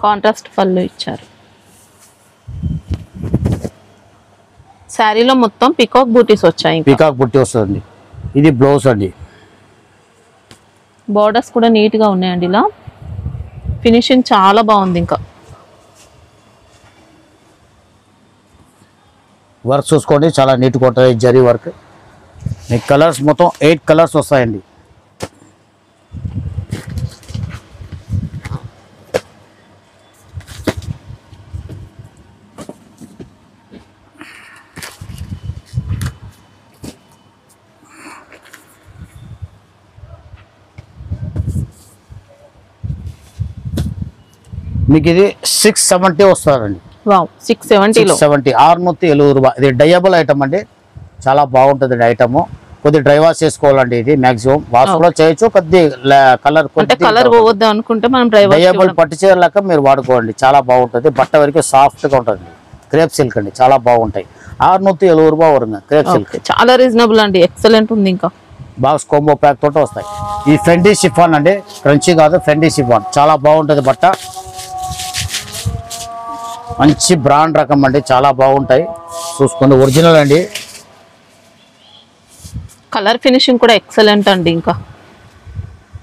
కాంట్రాస్ట్ పళ్ళు ఇచ్చారు. శారీలో మొత్తం పికాక్ బూటీస్ వచ్చాయి. పికాక్ బూటీ వస్తుంది. ఇది బ్లౌజ్ అండి. బోర్డర్స్ కూడా నీట్ గా ఉన్నాయండి. ఇలా ఫినిషింగ్ చాలా బాగుంది. ఇంకా వర్క్ చూసుకోండి, చాలా నీట్గా ఉంటుంది. జరీ వర్క్. మీకు కలర్స్ మొత్తం 8 కలర్స్ వస్తాయండి. మీకు ఇది 670 వస్తుందండి. 670 670 రూపాయలు. ఇది డయబుల్ ఐటమ్ అండి, చాలా బాగుంటుంది ఐటమ్. కొద్ది డ్రై వాష్ చేసుకోవాలండి. ఇది మాక్సిమం వాష్ కూడా చేయొచ్చు. కొద్ది కలర్ పోవద్దు అనుకుంటే మనం డయబుల్ పట్టు చీర లెక్క మీరు వాడుకోండి. చాలా బాగుంటుంది. బట్ట వరకు సాఫ్ట్ గా ఉంటుంది. క్రేప్ సిల్క్ అండి, చాలా బాగుంటాయి. 670 రూపాయలు వరకు క్రేప్ సిల్క్. చాలా రీజనబుల్ అండి, ఎక్సలెంట్ ఉంది. ఇంకా బాక్స్ కాంబో ప్యాక్ తోటి వస్తాయి. ఈ ఫెండీ షిఫాన్ అండి, క్రంచీ కాదు, ఫెండీ షిఫాన్ చాలా బాగుంటుంది. బట్ట మంచి బ్రాండ్ రకం అండి, చాలా బాగుంటాయి. చూసుకోండి, ఒరిజినల్ అండి. కలర్ ఫినిషింగ్ కూడా ఎక్సలెంట్ అండి. ఇంకా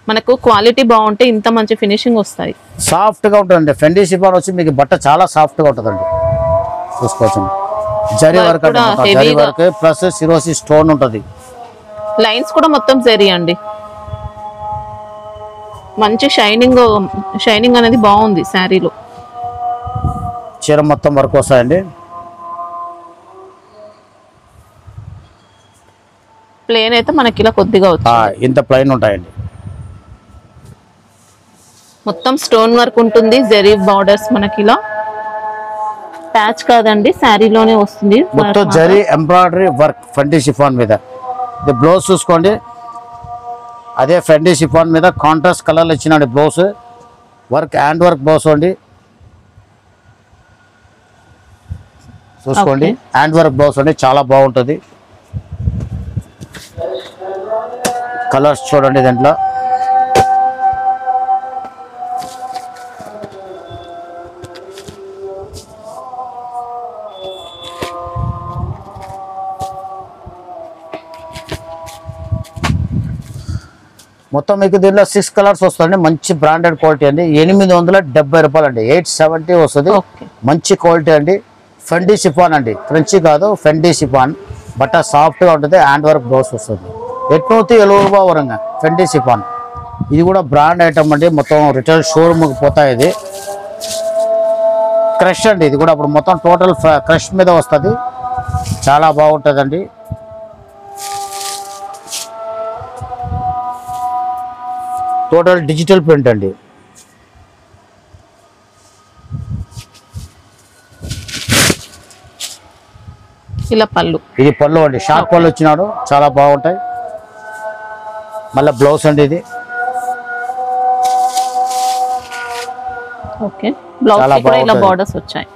మనకు క్వాలిటీ బాగుంటే ఇంత మంచి ఫినిషింగ్ వస్తాయి. సాఫ్ట్ గా ఉంటుందండి. ఫెండీ షిఫాన్ వచ్చి మీకు బట్ట చాలా సాఫ్ట్ గా ఉంటుందండి. చూసుకోవచ్చు, జరీ వర్క్ అండి, జరీ వర్క్ ప్లస్ సిరోసి స్టోన్ ఉంటుంది. లైన్స్ కూడా మొత్తం జరీ అండి. మంచి షైనింగ్ అనేది బాగుంది శారీలో. చీర మొత్తం వర్క్ వస్తాయండి. ప్లేన్ అయితే మనకి ఇలా కొద్దిగా ఇంత ప్లైన్ ఉంటాయండి. మొత్తం స్టోన్ వర్క్ ఉంటుంది. జరీ బార్డర్స్ మనకి ఇలా ప్యాచ్ కాదండి, శారీలోనే వస్తుంది. మొత్తం జరీ ఎంబ్రాయిడరీ వర్క్ ఫెండీ షిఫాన్ మీద. ఇది బ్లౌజ్ చూసుకోండి, అదే ఫెండీ షిఫాన్ మీద కాంట్రాస్ట్ కలర్లు ఇచ్చినాడు blouse. Work hand work blouse అండి. చూసుకోండి, హ్యాండ్ వర్క్ బ్లౌజ్ అండి, చాలా బాగుంటుంది. కలర్స్ చూడండి దీంట్లో. మొత్తం మీకు దీంట్లో 6 కలర్స్ వస్తుంది. మంచి బ్రాండెడ్ క్వాలిటీ అండి. 870 రూపాయలు అండి. 870 వస్తుంది. మంచి క్వాలిటీ అండి. ఫెండీ షిఫాన్ అండి, ఫ్రెంచి కాదు, ఫెండీ షిఫాన్. బట్ట సాఫ్ట్గా ఉంటుంది, హ్యాండ్ వర్క్ బ్లౌజ్ వస్తుంది. 870 రూపాయ వరంగా ఫెండీ షిఫాన్. ఇది కూడా బ్రాండ్ ఐటమ్ అండి, మొత్తం రిటైల్ షోరూమ్కి పోతాయి. ఇది క్రష్ అండి, ఇది కూడా ఇప్పుడు మొత్తం టోటల్ క్రష్ మీద వస్తుంది, చాలా బాగుంటుందండి. టోటల్ డిజిటల్ ప్రింట్ అండి. ఇలా పళ్ళు, ఇది పళ్ళు అండి, షార్ట్ పళ్ళు వచ్చినాడు, చాలా బాగుంటాయి. మళ్ళీ బ్లౌజ్ అండి ఇది. ఓకే బ్లౌజ్ చాలా కూడా ఇలా బాగుంటది. బార్డర్స్ వచ్చాయి.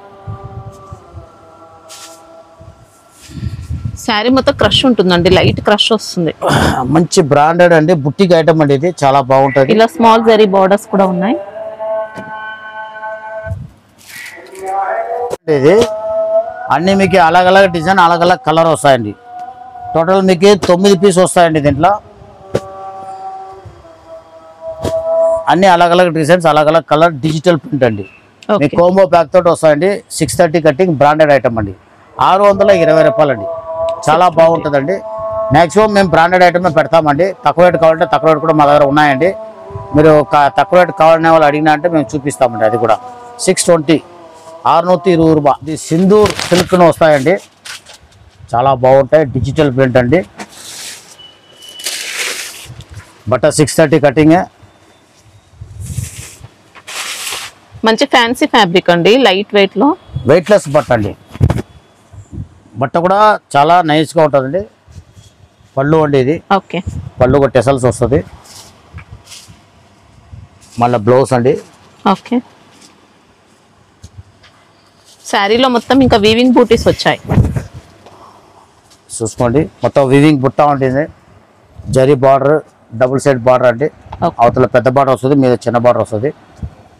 శారీ మొత్తం క్రష్ ఉంటుందండి, లైట్ క్రష్ వస్తుంది. మంచి బ్రాండెడ్ అండి, బుట్టిక్ ఐటమ్ అండి, ఇది చాలా బాగుంటది. ఇలా స్మాల్ జరీ బార్డర్స్ కూడా ఉన్నాయి. ఇది అన్ని మీకు అలగ్ అలగ్ డిజైన్, అలగ్ అలగ్ కలర్ వస్తాయండి. టోటల్ మీకు 9 పీస్ వస్తాయండి దీంట్లో. అన్ని అలగ్ అలగ్ డిజైన్స్, అలగ్ అలగ్ కలర్, డిజిటల్ ప్రింట్ అండి. మీ కోంబో ప్యాక్ తోటి వస్తాయండి. 630 కటింగ్, బ్రాండెడ్ ఐటమ్ అండి. 620 రూపాయలు అండి, చాలా బాగుంటుందండి. మ్యాక్సిమం మేము బ్రాండెడ్ ఐటమే పెడతామండి. తక్కువ రేట్ కావాలంటే తక్కువ రేట్ కూడా మా దగ్గర ఉన్నాయండి. మీరు తక్కువ రేట్ కావాలనే వాళ్ళు అడిగినా అంటే మేము చూపిస్తామండి. అది కూడా 620, 620 రూపాయ. ఇది సింధూర్ సిల్క్ను వస్తాయండి, చాలా బాగుంటాయి, డిజిటల్ ప్రింట్ అండి. బట్ట 630 కటింగ్, మంచి ఫ్యాన్సీ ఫ్యాబ్రిక్ అండి, లైట్ వెయిట్ లో, వెయిట్లెస్ బట్ట అండి. బట్ట కూడా చాలా నైస్గా ఉంటుందండి. పళ్ళు అండి ఇది. ఓకే పళ్ళు కూడా టెసల్స్ వస్తుంది. మళ్ళీ బ్లౌజ్ అండి. ఓకే శారీలో మొత్తం ఇంకా వీవింగ్ బూటీస్ వచ్చాయి. చూసుకోండి, మొత్తం వీవింగ్ బుట్ట ఉంటుంది. Zari border, double side border అండి. అవతల పెద్ద బార్డర్ వస్తుంది, మీద చిన్న బార్డర్ వస్తుంది.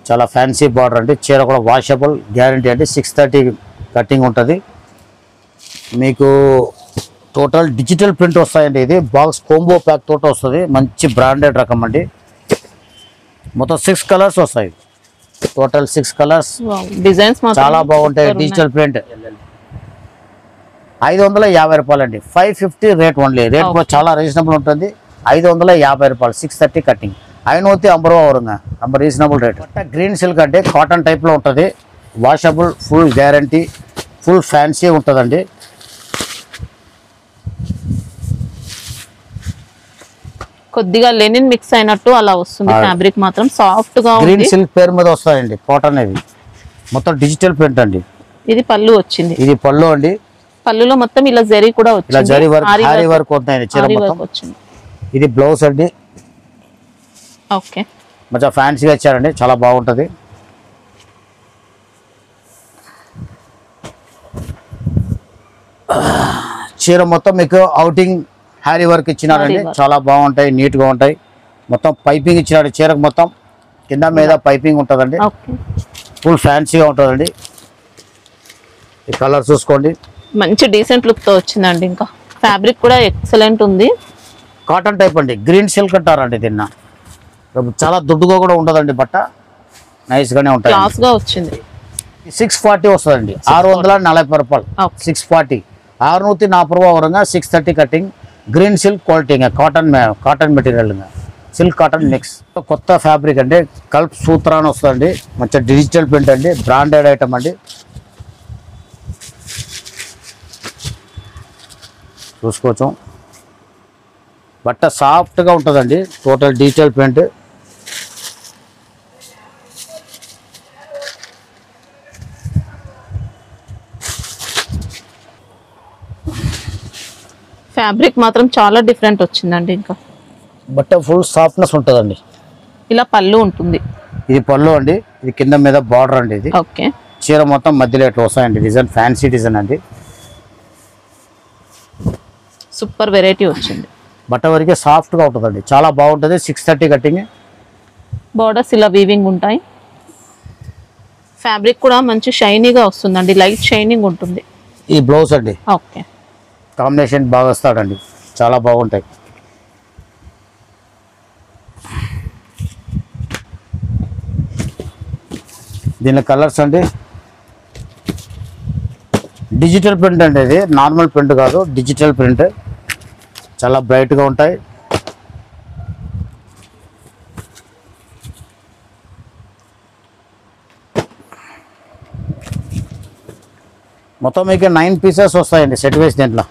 చాలా ఫ్యాన్సీ బార్డర్ అండి. చీర కూడా వాషబుల్ గ్యారంటీ అండి. 630 కటింగ్ ఉంటుంది. మీకు టోటల్ డిజిటల్ ప్రింట్ వస్తాయండి. ఇది బాక్స్ కోంబో ప్యాక్ తోటి వస్తుంది, మంచి బ్రాండెడ్ రకం అండి. మొత్తం 6 కలర్స్ వస్తాయి. టోటల్ 6 కలర్స్, డిజైన్స్ చాలా బాగుంటాయి. డిజిటల్ ప్రింట్ 550 రూపాయలు అండి. 550 రేట్ ఓన్లీ. రేట్ కూడా చాలా రీజనబుల్ ఉంటుంది. 550 రూపాయలు, 630 కటింగ్. 550 రూపాయ వరుంగా, అంత రీజనబుల్ రేట్. గ్రీన్ సిల్క్ అంటే కాటన్ టైప్లో ఉంటుంది, washable, full guarantee, full fancy ఉంటుందండి. కొద్దిగా లెనిన్ మిక్స్ అయినట్టు అలా వస్తుంది. ఫ్యాబ్రిక్ మాత్రం సాఫ్ట్ గా ఉంది. గ్రీన్ సిల్క్ పేరు మీద వస్తాయండి, కాటన్ అనేది. మొత్తం డిజిటల్ ప్రింట్ అండి. ఇది పళ్ళు వచ్చింది. ఇది పళ్ళు అండి. పళ్ళులో మొత్తం ఇలా జరీ కూడా వచ్చింది, ఇలా జరీ వర్క్, హారీ వర్క్ ఉంటాయండి చీర మొత్తం. వచ్చింది. ఇది బ్లౌజ్ అండి. ఓకే మంచిగా ఫ్యాన్సీగా ఇచ్చారండి, చాలా బాగుంటుంది. చీర మొత్తం మీకు అవుటింగ్ హ్యారీ వర్క్ ఇచ్చినాడండి, చాలా బాగుంటాయి, నీట్గా ఉంటాయి. మొత్తం పైపింగ్ ఇచ్చినాడు చీరకు, మొత్తం కింద మీద పైపింగ్ ఉంటుందండి. ఫుల్ ఫ్యాన్సీగా ఉంటుందండి. ఈ కలర్ చూసుకోండి, మంచి డీసెంట్ లుక్ తో వచ్చిందండి. ఇంకా ఫ్యాబ్రిక్ కూడా ఎక్సలెంట్ ఉంది. కాటన్ టైప్ అండి, గ్రీన్ సిల్క్ అంటారండి దీన్ని. చాలా దుడ్డుగా కూడా ఉంటుందండి, బట్ట నైస్గానే ఉంటాయి. క్లాస్ గా వచ్చింది. 640 వస్తుందండి, 640 రూపాయలు. 640, 640 రూపాయ వరంగా 630 cutting. Green silk quality, cotton material, silk cotton mix. కొత్త ఫ్యాబ్రిక్ అండి, కల్ప్ సూత్ర అని వస్తుందండి. మంచి డిజిటల్ ప్రింట్ అండి, బ్రాండెడ్ ఐటమ్ అండి. చూసుకోవచ్చు, బట్ట సాఫ్ట్గా ఉంటుందండి. Total digital print. ఫ్యాబ్రిక్ మాత్రం చాలా డిఫరెంట్ వచ్చిందండి. ఇంకా బట్ట ఫుల్ సాఫ్ట్నెస్ ఉంటుందండి. ఇలా పళ్ళు ఉంటుంది. ఇది పళ్ళు అండి, ఇది కింద మీద బార్డర్ అండి. ఇది ఓకే చీర మొత్తం మధ్యలో ఇట్లా వస్తాయండి. డిజైన్ ఫ్యాన్సీ డిజైన్ అండి. సూపర్ వెరైటీ వచ్చింది. బట్ట వరకే సాఫ్ట్గా ఉంటుందండి, చాలా బాగుంటుంది. 630 కటింగ్. బార్డర్స్ ఇలా వీవింగ్ ఉంటాయి. ఫ్యాబ్రిక్ కూడా మంచి షైనీగా వస్తుందండి, లైట్ షైనింగ్ ఉంటుంది. ఈ బ్లౌజ్ అండి, ఓకే కాంబినేషన్ బాగా వస్తాడండి, చాలా బాగుంటాయి. దీని కలర్స్ అండి, డిజిటల్ ప్రింట్ అండి, ఇది నార్మల్ ప్రింట్ కాదు, డిజిటల్ ప్రింట్. చాలా బ్రైట్గా ఉంటాయి. మొత్తం మీకు 9 పీసెస్ వస్తాయండి సెట్ వేసి. దీంట్లో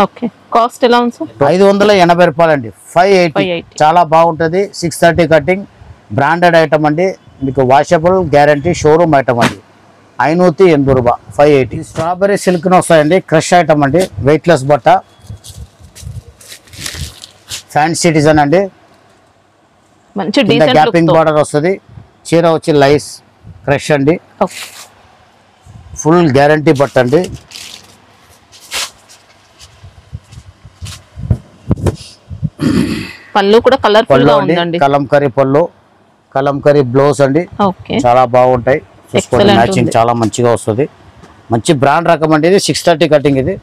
ఓకే, కాస్ట్ ఎలా ఉంది సార్? 580 రూపాయలండి. 580. చాలా బాగుంటుంది. 630 కటింగ్, బ్రాండెడ్ ఐటమ్ అండి. మీకు వాషబుల్ గ్యారంటీ, షోరూమ్ ఐటమ్ అండి. 580 రూపాయ. 580. స్ట్రాబెర్రీ సిల్క్ను వస్తాయండి, క్రష్ ఐటమ్ అండి. వెయిట్లెస్ బట్ట, ఫ్యాన్సీ డిజైన్ అండి. మంచి గ్యాపింగ్ బార్డర్ వస్తుంది. చీర వచ్చి లైస్ క్రష్ అండి. ఫుల్ గ్యారంటీ బట్ట అండి. పళ్ళు కూడా కలర్ఫుల్ గా ఉందండి. కలంకరీ పళ్ళు, కలంకరీ బ్లౌజ్ అండి. ఓకే, చాలా బాగుంటాయి. చూసుకోండి, మ్యాచింగ్ చాలా మంచిగా వస్తుంది. మంచి బ్రాండ్ రకం అండి ఇది. 630 కటింగ్ ఇది.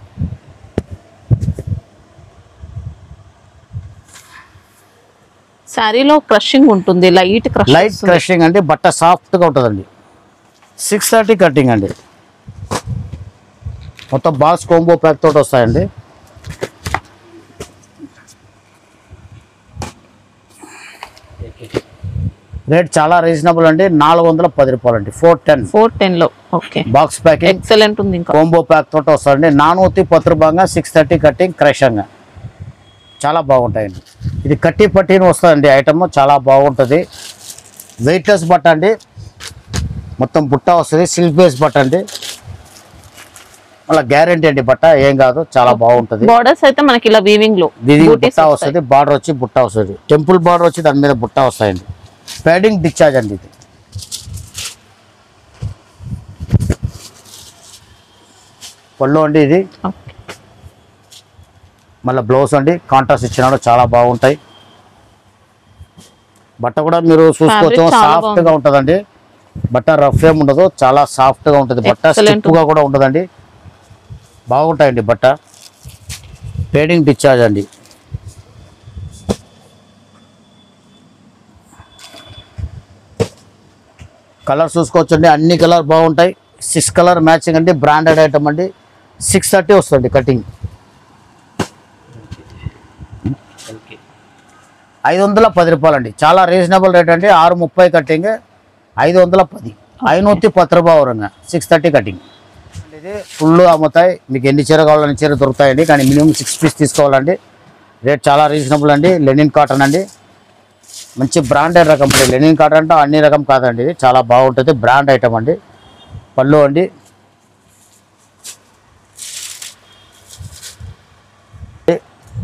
శారీలో క్రషింగ్ ఉంటుంది, లైట్ క్రషింగ్ అండి. బట్ట సాఫ్ట్ గా ఉంటుందండి. 630 కటింగ్ అండి. మొత్తం బాక్స్ కోంబో ప్యాక్ తోటి వస్తాయండి. రేట్ చాలా రీజనబుల్ అండి. 410 రూపాయలండి. 410 లో. ఓకే, బాక్స్ ప్యాకింగ్ ఎక్సలెంట్ ఉంది. ఇంకా కోంబో ప్యాక్ తోటి వస్తాయండి. 410 రూపాయగా 630 కటింగ్ క్రషంగా చాలా బాగుంటాయండి. ఇది కట్టి పట్టిన వస్తుందండి ఐటమ్. చాలా బాగుంటుంది. వెయిట్లెస్ బట్ట అండి. మొత్తం బుట్ట వస్తుంది. సిల్క్ బేస్ బట్ట అండి. మళ్ళీ గ్యారంటీ అండి, బట్ట ఏం కాదు, చాలా బాగుంటుంది. బార్డర్స్ అయితే మనకి ఇలా వీవింగ్ లో బుట్ట వస్తుంది. బార్డర్ వచ్చి బుట్ట వస్తుంది. టెంపుల్ బార్డర్ వచ్చి దాని మీద బుట్ట వస్తాయండి. ప్యాడింగ్ డిశ్చార్జ్ అండి ఇది. పళ్ళు అండి ఇది. మళ్ళీ బ్లౌజ్ అండి, కాంట్రాస్ట్ ఇచ్చినాడు. చాలా బాగుంటాయి. బట్ట కూడా మీరు చూసుకోవచ్చు, సాఫ్ట్ గా ఉంటుందండి. బట్ట రఫ్ ఏం ఉండదు, చాలా సాఫ్ట్ గా ఉంటుంది. బట్ట స్టిఫ్ గా కూడా ఉంటుందండి. బాగుంటాయండి బట్ట. ప్యాడింగ్ డిశ్చార్జ్ అండి. కలర్ చూసుకోవచ్చండి, అన్ని కలర్ బాగుంటాయి. 6 కలర్ మ్యాచింగ్ అండి. బ్రాండెడ్ ఐటమ్ అండి. 630 వస్తుంది కటింగ్. 510 రూపాయలండి. చాలా రీజనబుల్ రేట్ అండి. 630 కటింగ్, 510. 510 రూపాయలు. 630 కటింగ్. ఇది ఫుల్ అమ్ముతాయి. మీకు ఎన్ని చీర కావాలని చీర దొరుకుతాయండి. కానీ మినిమం 6 పీస్ తీసుకోవాలండి. రేట్ చాలా రీజనబుల్ అండి. లెనిన్ కాటన్ అండి. మంచి బ్రాండెడ్ రకం అండి. లెనిన్ కాటన్ అంటే అన్ని రకం కాదండి, ఇది చాలా బాగుంటుంది. బ్రాండ్ ఐటమ్ అండి. పళ్ళు అండి.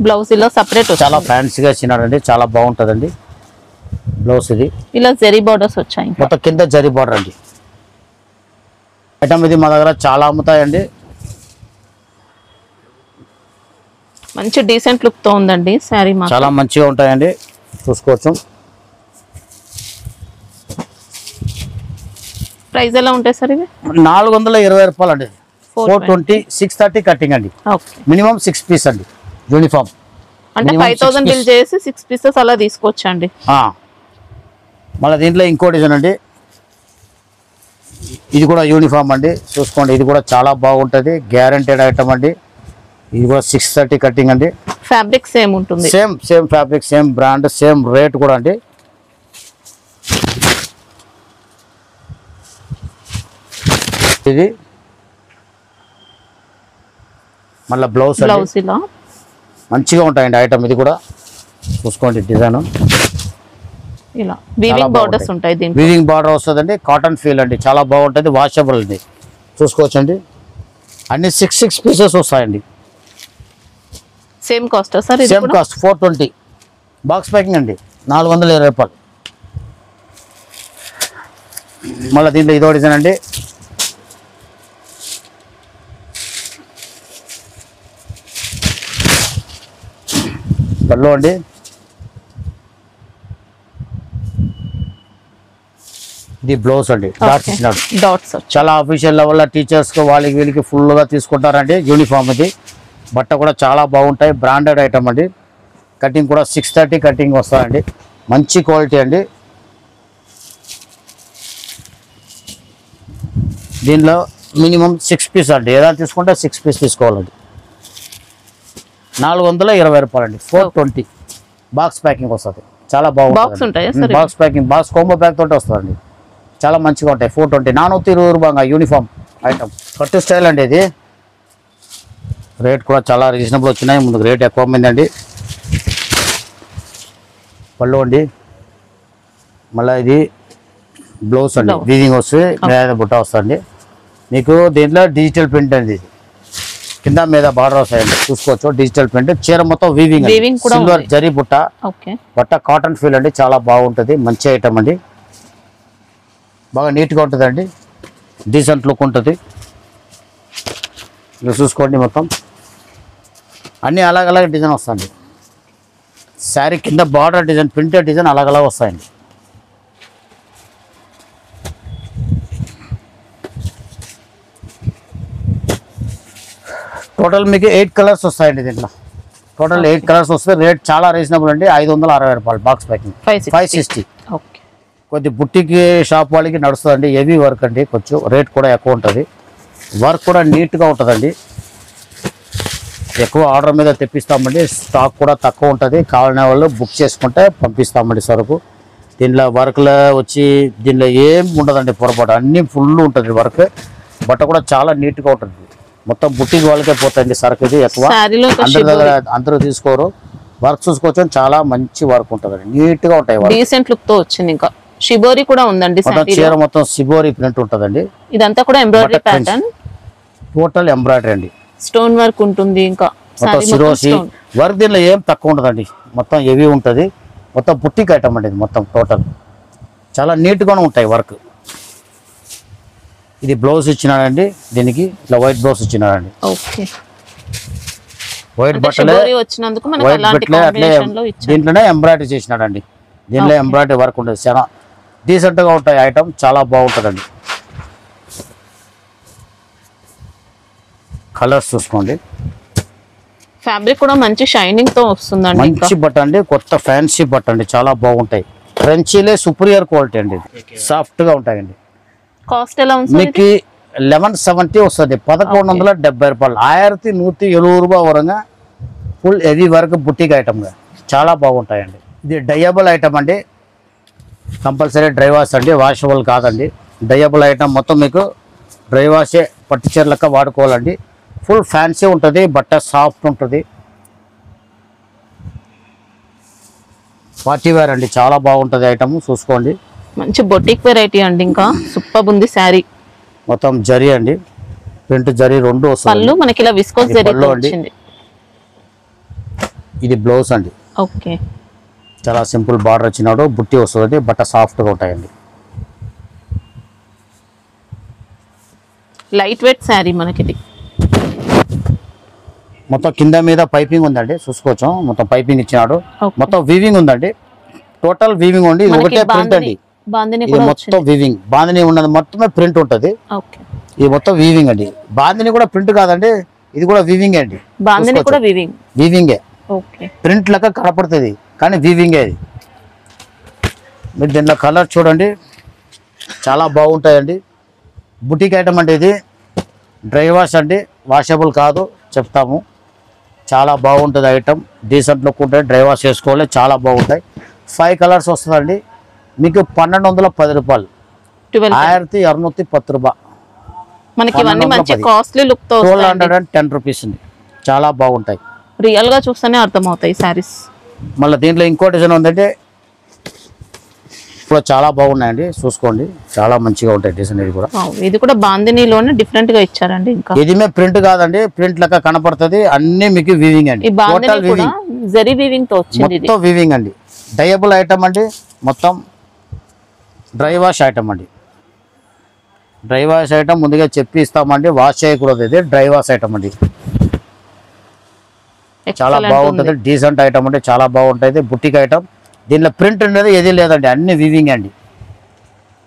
బ్లౌజ్ ఇలా సెపరేట్ చాలా ఫ్యాన్సీగా ఇచ్చినాడండి. చాలా బాగుంటుందండి బ్లౌజ్. ఇది ఇలా జరీ బార్డర్స్ వచ్చాయి. మొత్తం కింద జరీ బార్డర్ అండి. ఐటమ్ ఇది మా దగ్గర చాలా అమ్ముతాయండి. మంచి డీసెంట్ లుక్ తో ఉందండి శారీ. చాలా మంచిగా ఉంటాయండి, చూసుకోవచ్చు. ప్రైస్ ఎలా ఉంటాయి సార్ ఇవి? 420 రూపాయలు అండి. 420. 630 కటింగ్ అండి. మినిమం 6 పీస్ అండి. యూనిఫామ్ అంటే 5000 బిల్ చేసి 6 పీసెస్ అలా తీసుకోవచ్చండి. మళ్ళీ దీంట్లో ఇంకో డిజైన్ అండి. ఇది కూడా యూనిఫామ్ అండి. చూసుకోండి, ఇది కూడా చాలా బాగుంటుంది. గ్యారంటెడ్ ఐటమ్ అండి. ఇది కూడా 630 కటింగ్ అండి. ఫ్యాబ్రిక్ సేమ్ ఉంటుంది. Same fabric, same brand, same rate కూడా అండి. ఇది మళ్ళీ బ్లౌజ్ ఇలా మంచిగా ఉంటాయండి ఐటమ్. ఇది కూడా చూసుకోండి, డిజైన్ ఇలా వీవింగ్ బార్డర్స్ ఉంటాయి. దీంట్లో వీవింగ్ బార్డర్ వస్తుందండి. కాటన్ ఫీల్ అండి. చాలా బాగుంటుంది. వాషబుల్ అండి. చూసుకోవచ్చండి. అన్ని 6 పీసెస్ వస్తాయండి. Same cost sir? Same cost 420. Box packing అండి. 420 రూపాయలు. మళ్ళీ దీంట్లో ఇదో డిజైన్ అండి. పళ్ళు అండి. ఇది బ్లౌజ్ అండి. డాట్స్ ఇచ్చినాడు. డాట్స్ చాలా అఫీషియల్ లెవెల్లో టీచర్స్కి వాళ్ళకి వీళ్ళకి ఫుల్గా తీసుకుంటారండి. యూనిఫామ్ ఇది. బట్ట కూడా చాలా బాగుంటాయి. బ్రాండెడ్ ఐటమ్ అండి. కటింగ్ కూడా 630 కటింగ్ వస్తాయండి. మంచి క్వాలిటీ అండి. దీనిలో మినిమం 6 పీస్ అండి, ఏదైనా తీసుకుంటే 6 పీస్ తీసుకోవాలండి. 420 రూపాయలండి. 420 బాక్స్ ప్యాకింగ్ వస్తుంది, చాలా బాగుంటుంది. Box packing, box combo pack తోటి వస్తుందండి, చాలా మంచిగా ఉంటాయి. 420 420 రూపాయలు యూనిఫామ్ ఐటమ్. కట్టు స్టైల్ అండి ఇది. రేట్ కూడా చాలా రీజనబుల్ వచ్చినాయి, ముందుకు రేట్ ఎక్కువ అయిందండి. పళ్ళు అండి, మళ్ళీ ఇది బ్లౌజ్ అండి, వీవింగ్ వస్తుంది, మీద బుట్ట వస్తుంది మీకు. దీంట్లో డిజిటల్ ప్రింట్ అండి, కింద మీద బార్డర్ వస్తాయండి, చూసుకోవచ్చు. డిజిటల్ ప్రింట్, చీర మొత్తం వీవింగ్, సిల్వర్ జరీ బుట్ట, బట్ట కాటన్ ఫీల్ అండి, చాలా బాగుంటుంది. మంచి ఐటమ్ అండి, బాగా నీట్గా ఉంటుంది అండి, డీసెంట్ లుక్ ఉంటుంది. ఇలా చూసుకోండి, మొత్తం అన్నీ అలాగ డిజైన్ వస్తాయండి. శారీ కింద బార్డర్ డిజైన్, ప్రింటెడ్ డిజైన్ అలాగ వస్తాయండి. టోటల్ మీకు 8 కలర్స్ వస్తాయండి దీంట్లో. టోటల్ 8 కలర్స్ వస్తాయి. రేట్ చాలా రీజనబుల్ అండి, 560 రూపాయలు బాక్స్ ప్యాకింగ్. 560. కొద్ది బుట్టికి షాప్ వాళ్ళకి నడుస్తుందండి, హెవీ వర్క్ అండి, కొంచెం రేట్ కూడా ఎక్కువ ఉంటుంది. వర్క్ కూడా నీట్గా ఉంటుందండి, ఎక్కువ ఆర్డర్ మీద తెప్పిస్తామండి. స్టాక్ కూడా తక్కువ ఉంటుంది, కావాలనే వాళ్ళు బుక్ చేసుకుంటే పంపిస్తామండి సరుకు. దీంట్లో వర్క్లో వచ్చి దీనిలో ఏం ఉండదండి పొరపాటు, అన్నీ ఫుల్ ఉంటుంది వర్క్. బట్ట కూడా చాలా నీట్గా ఉంటుంది, మొత్తం బుట్టికి వాళ్ళకే పోతాయండి సరుకు. ఇది ఎక్కువ అందరి దగ్గర అందరూ తీసుకోరు. వర్క్ చూసుకోవచ్చు, చాలా మంచి వర్క్ ఉంటుంది, నీట్ గా ఉంటాయి. డీసెంట్ లుక్ తో వచ్చింది. ఇంకా షిబోరి కూడా ఉందండి, చీర మొత్తం షిబోరి ప్రింట్ ఉంటుందండి. ఇదంతా కూడా ఎంబ్రాయిడరీ ప్యాటర్న్, టోటల్ ఎంబ్రాయిడరీ అండి, స్టోన్ వర్క్ ఉంటుంది. ఇంకా సిరోసి వర్క్ దీనిలో ఏం తక్కువ ఉంటుందండి, మొత్తం హెవీ ఉంటుంది. మొత్తం బుట్టికి ఐటమ్ అండి, మొత్తం టోటల్ చాలా నీట్ గానే ఉంటాయి వర్క్. ఇది బ్లౌజ్ ఇచ్చినాడండి, దీనికి ఇట్లా వైట్ బ్లౌజ్ ఇచ్చినాడండి. వైట్ బట్టలే వైట్ బట్టలే అట్లే దీంట్లోనే ఎంబ్రాయిడరీ చేసినాడండి. దీంట్లో ఎంబ్రాయిడరీ వర్క్ ఉంటుంది, చాలా డీసెంట్ గా ఉంటాయి ఐటమ్, చాలా బాగుంటుందండి. కలర్స్ చూసుకోండి. ఫ్యాబ్రిక్ కూడా మంచి షైనింగ్ తో వస్తుందండి, మంచి బట్ట అండి, కొత్త ఫ్యాన్సీ బట్ట అండి, చాలా బాగుంటాయి. ఫ్రెంచీలే సుపీరియర్ క్వాలిటీ అండి, సాఫ్ట్ గా ఉంటాయండి. కాస్ట్ ఎలా ఉంది మీకు 1170 వస్తుంది, 1170 రూపాయలు. 1170 రూపాయలు వరంగా ఫుల్ హెవీ వర్క్ బుట్టిక్ ఐటమ్ గా చాలా బాగుంటాయండి. ఇది డయబుల్ ఐటమ్ అండి, కంపల్సరీ డ్రై వాష్ అండి, వాషబుల్ కాదండి. డయబుల్ ఐటమ్ మొత్తం మీకు డ్రై వాషే, పట్టు చీర లెక్క వాడుకోవాలండి. ఫుల్ ఫ్యాన్సీ ఉంటుంది, బట్ట సాఫ్ట్ ఉంటుంది, పార్టీ వేర్ అండి, చాలా బాగుంటుంది ఐటమ్. చూసుకోండి, మంచి బొటిక్ వెరైటీ అండి, ఇంకా సూపర్ ఉంది శారీ. మొత్తం జరీ అండి, ప్రింట్ జరీ రెండు వస్తుంది. పళ్ళు మనకి ఇలా విస్కోస్ జరీ వచ్చింది. ఇది బ్లౌజ్ అండి, ఓకే, చాలా సింపుల్ బార్డర్ వచ్చినాడు, బుట్టి వస్తుంది, బట్ట సాఫ్ట్ గా ఉంటాయండి. లైట్ వెయిట్ శారీ మనకి ఇది. మొత్తం కింద మీద పైపింగ్ ఉందండి, చూసుకోవచ్చు. మొత్తం పైపింగ్ ఇచ్చినాడు, మొత్తం వీవింగ్ ఉందండి, టోటల్ వీవింగ్ ఉంది. ఇది ఒకటే ప్రింట్ అండి, ఇది మొత్తం వీవింగ్. బాందిని ఉన్నది మొత్తమే ప్రింట్ ఉంటుంది, ఇది మొత్తం వీవింగ్ అండి. బాందిని కూడా ప్రింట్ కాదండి, ఇది కూడా వీవింగ్ అండి. వీవింగే, ప్రింట్ లెక్క కనపడుతుంది కానీ వీవింగే ఇది. మీరు దీంట్లో కలర్ చూడండి, చాలా బాగుంటాయండి. బుటిక్ ఐటమ్ అంటే ఇది డ్రై వాష్ అండి, వాషబుల్ కాదు చెప్తాము. చాలా బాగుంటుంది ఐటమ్, డీసెంట్ లుక్ ఉంటుంది, డ్రై వాష్ చేసుకోవాలి, చాలా బాగుంటాయి. 5 కలర్స్ వస్తుందండి, మీకు 1210 రూపాయలు, 1210 రూపాయలు. మనకి ఇవన్నీ మంచి కాస్ట్లీ లుక్ తో 1210 రూపీస్ అండి, చాలా బాగుంటాయి. రియల్ గా చూస్తేనే అర్థమవుతాయి సారీస్. మళ్ళీ దీంట్లో ఇంకో డిజైన్ ఉందంటే ఇప్పుడు చాలా బాగున్నాయండి, చూసుకోండి, చాలా మంచిగా ఉంటాయి డిజైన్. ఇది కూడా, ఇది కూడా బాందినీలోనే డిఫరెంట్ గా ఇచ్చారండి. ఇంకా ఇది ప్రింట్ కాదండి, ప్రింట్ లెక్క కనపడుతుంది, అన్ని మీకు వీవింగ్ అండి, టోటల్ వీవింగ్, జరీ వీవింగ్ తో వచ్చింది, మొత్తం వీవింగ్ అండి. డయబుల్ ఐటమ్ అండి, మొత్తం డ్రై వాష్ ఐటమ్ అండి. డ్రై వాష్ ఐటమ్ ముందుగా చెప్పి ఇస్తామండి, వాష్ చేయకూడదు, ఇది డ్రై వాష్ ఐటమ్ అండి, చాలా బాగుంటుంది. డీసెంట్ ఐటమ్ అంటే చాలా బాగుంటుంది, బుటిక్ ఐటమ్. దీనిలో ప్రింట్ అనేది ఏది లేదండి, అన్ని వీవింగ్ అండి,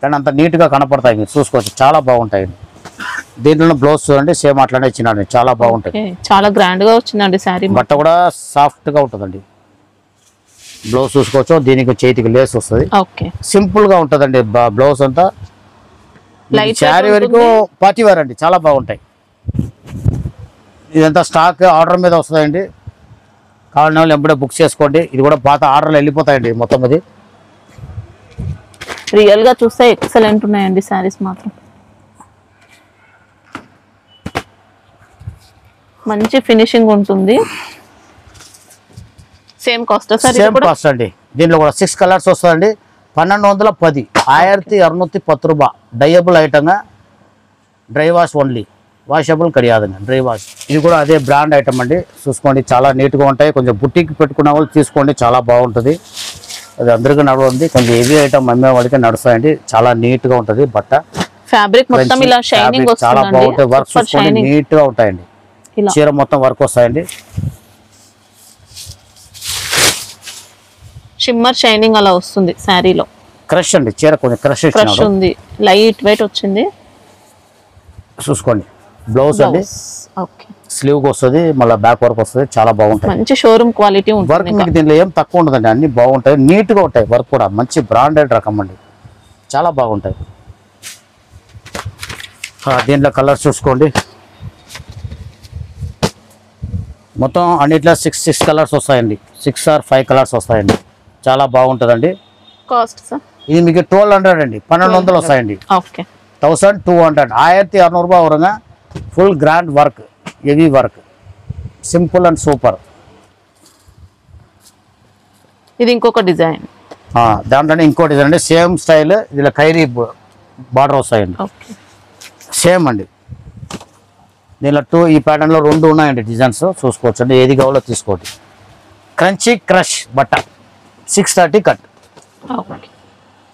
కానీ అంత నీట్గా కనపడతాయి, మీరు చూసుకోవచ్చు, చాలా బాగుంటాయండి. దీంట్లో బ్లౌజ్ చూడండి, సేమ్ అట్లానే ఇచ్చినాడు, చాలా బాగుంటుంది, చాలా గ్రాండ్ గా వచ్చిందండి శారీ. బట్ట కూడా సాఫ్ట్ గా ఉంటుందండి. బ్లౌజ్ చూసుకోవచ్చు, దీనికి చేతికి లేస్ వస్తుంది, సింపుల్ గా ఉంటుందండి బ్లౌజ్ అంతా. Light శారీ weight వరకు పార్టీ వేర్ అండి, చాలా బాగుంటాయి. ఇదంతా స్టాక్ ఆర్డర్ మీద వస్తుందండి, కావాలన్న వాళ్ళు ఎంబడే బుక్ చేసుకోండి. ఇది కూడా పాత ఆర్డర్లు వెళ్ళిపోతాయండి మొత్తం. ఇది రియల్ గా చూస్తే ఎక్సలెంట్ ఉన్నాయండి శారీస్ మాత్రం. మంచి ఫినిషింగ్ ఉంటుంది. Same cost sir? Same cost అండి. దీనిలో కూడా 6 కలర్స్ వస్తుందండి. 1210, 1610 రూపాయ. డయబుల్ item, dry wash only, washable కడియాదండి, డ్రై వాష్. ఇది కూడా అదే బ్రాండ్ ఐటమ్ అండి. చూసుకోండి, చాలా నీట్గా ఉంటాయి. కొంచెం బుట్టికి పెట్టుకున్న వాళ్ళు తీసుకోండి, చాలా బాగుంటుంది. అది అందరికీ నడవండి. కొంచెం హెవీ ఐటమ్ అమ్మే వాళ్ళకి నడుస్తాయండి. చాలా నీట్గా ఉంటుంది బట్ట. ఫ్యాబ్రిక్ మొత్తం ఇలా షైనింగ్ చాలా వస్తుందండి. బాగుంటాయి. వర్క్ చూసుకోండి, నీట్గా ఉంటాయండి. ఇలా చీర మొత్తం వర్క్ వస్తాయండి. షిమ్మర్ షైనింగ్ అలా వస్తుంది శారీలో. క్రష్ అండి, చీర కొంచెం క్రష్ ఉంది, లైట్ వెయిట్ వచ్చింది. చూసుకోండి, బ్లౌజ్ అండి, ఓకే, స్లీవ్ వస్తుంది, మళ్ళీ బ్యాక్ వర్క్ వస్తుంది. చాలా బాగుంటాయి. మంచి షోరూమ్ క్వాలిటీ వర్క్ ఉంటుంది. మీకు దీనిలో ఏం తక్కువ ఉండదండి, అన్ని బాగుంటాయి, నీట్గా ఉంటాయి. వర్క్ కూడా మంచి బ్రాండెడ్ రకం అండి, చాలా బాగుంటాయి. దీంట్లో కలర్స్ చూసుకోండి, మొత్తం అన్నిట్లో 6 కలర్స్ వస్తాయండి. 6 or 5 కలర్స్ వస్తాయండి. చాలా బాగుంటుందండి. Cost sir? ఇది మీకు 1200 అండి, 1200 వస్తాయండి. ఓకే, 1200, 1600 రూపాయ వరంగా. Full grand work, heavy work, simple and super. ఇది ఇంకొక డిజైన్. దాంట్లోనే ఇంకో డిజైన్ అండి, సేమ్ స్టైల్. ఇదిలో ఖైరీ బార్డర్ వస్తాయండి, ఓకే, సేమ్ అండి. దీనిలో ఈ ప్యాటర్న్లో 2 ఉన్నాయండి డిజైన్స్, చూసుకోవచ్చు అండి. ఏది కావాలో తీసుకోండి. క్రంచీ క్రష్ బట్ట, 630 కట్, ఓకే,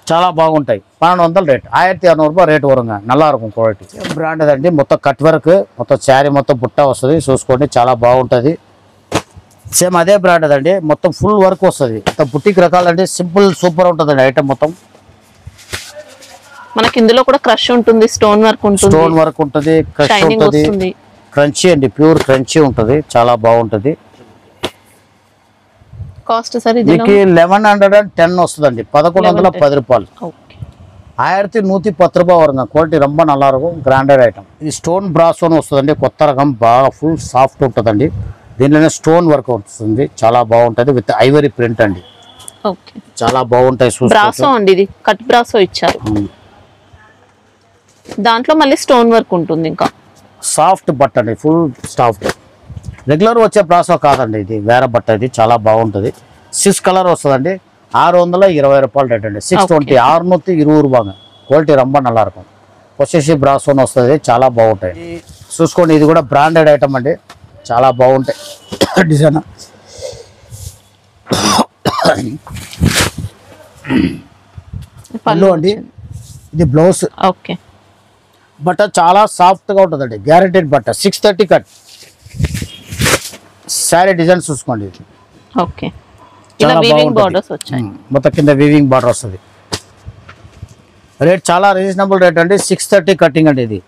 చాలా బాగుంటాయి. 1200 రేట్, 1600 రూపాయ రేట్ వరంగా. నల్లా రకం క్వాలిటీ, బ్రాండెడ్ అండి. మొత్తం కట్ వర్క్, మొత్తం శారీ మొత్తం బుట్ట వస్తుంది. చూసుకోండి, చాలా బాగుంటుంది. సేమ్ అదే బ్రాండెడ్ అండి, మొత్తం ఫుల్ వర్క్ వస్తుంది. మొత్తం బుట్టికి రకాలండి, సింపుల్ సూపర్ ఉంటుందండి ఐటమ్ మొత్తం. మనకి ఇందులో కూడా క్రష్ ఉంటుంది, స్టోన్ వర్క్ ఉంటుంది, స్టోన్ వర్క్ ఉంటుంది, క్రష్ షైనింగ్ ఉంటుంది, వస్తుంది. క్రంచీ అండి, ప్యూర్ క్రంచీ ఉంటుంది, చాలా బాగుంటుంది. కాస్ట్ సార్ ఇది? మీకు 1110 వస్తుందండి, 1110 రూపాయలు. ఓకే, 1110 రూపాయ వరంగా. క్వాలిటీ రొంబ నల్లా రకం, గ్రాండెడ్ ఐటమ్. ఇది స్టోన్ బ్రాసోన్ వస్తుందండి, కొత్త రకం, బాగా ఫుల్ సాఫ్ట్ ఉంటుందండి. దీనిలోనే స్టోన్ వర్క్ వస్తుంది, చాలా బాగుంటుంది. విత్ ఐవరీ ప్రింట్ అండి, ఓకే, చాలా బాగుంటాయి. బ్రాసో అండి, ఇది కట్ బ్రాసో ఇచ్చారు. దాంట్లో మళ్ళీ స్టోన్ వర్క్ ఉంటుంది. ఇంకా సాఫ్ట్ బట్ట అండి, ఫుల్ సాఫ్ట్. రెగ్యులర్ వచ్చే బ్రాసో కాదండి, ఇది వేరే బట్ట. ఇది చాలా బాగుంటుంది. 6 కలర్ వస్తుందండి, 620 రూపాయలు రేట్ అండి. 620, 620 రూపాయలు. క్వాలిటీ రొంబ నల్లా రకం, పొసెసివ్ బ్రాసోన్ వస్తుంది, చాలా బాగుంటాయి. చూసుకోండి, ఇది కూడా బ్రాండెడ్ ఐటమ్ అండి, చాలా బాగుంటాయి. డిజైన్ పళ్ళు అండి, ఇది బ్లౌజ్. ఓకే, బట్ట చాలా సాఫ్ట్గా ఉంటుందండి, గ్యారెంటెడ్ బట్ట. 630 కట్. శారీ డిజైన్ చూసుకోండి, ఓకే, ఇలా వీవింగ్ బోర్డర్స్ వచ్చాయి. మొత్తం కింద వీవింగ్ బార్డర్ వస్తుంది. రేట్ చాలా రీజనబుల్ రేట్ అండి, 630 కటింగ్ అండి. ఇది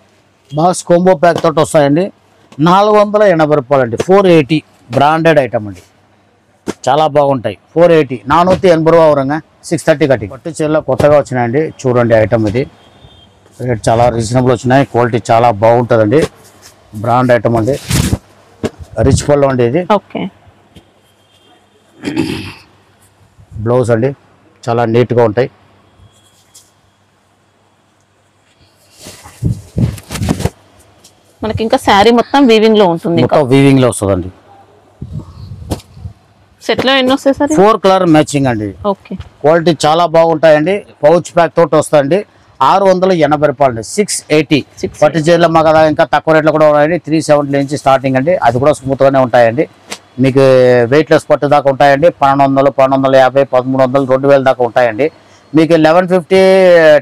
బాక్స్ కోంబో ప్యాక్ తోటి వస్తాయండి, 480 రూపాయలు అండి. 480 బ్రాండెడ్ ఐటమ్ అండి, చాలా బాగుంటాయి. 480, 480 రూపాయ వరంగా. 630 కటింగ్. పట్టు చీరలో కొత్తగా వచ్చినాయండి, చూడండి ఐటమ్. ఇది రేట్ చాలా రీజనబుల్ వచ్చినాయి, క్వాలిటీ చాలా బాగుంటుందండి, బ్రాండ్ ఐటమ్ అండి. రిచ్ పళ్ళు అండి ఇది. ఓకే, బ్లౌజ్ అండి, చాలా నీట్గా ఉంటాయి. మనకి ఇంకా శారీ మొత్తం వీవింగ్ లో ఉంటుంది. మొత్తం వీవింగ్ లో వస్తుందండి. సెట్ లో ఎన్ని వస్తాయి సార్? 4 కలర్ మ్యాచింగ్ అండి. ఓకే, క్వాలిటీ చాలా బాగుంటాయండి. పౌచ్ ప్యాక్ తోటి వస్తాయండి. 680 రూపాయలు అండి. 680. పట్టు చీరలు మాకు అలా ఇంకా తక్కువ రేట్లో కూడా ఉన్నాయండి. 370 నుంచి స్టార్టింగ్ అండి. అది కూడా స్మూత్ గానే ఉంటాయండి. మీకు వెయిట్ లెస్ పట్టు దాకా ఉంటాయండి. 1200, 1250, 1300, 2000 దాకా ఉంటాయండి. మీకు 1150,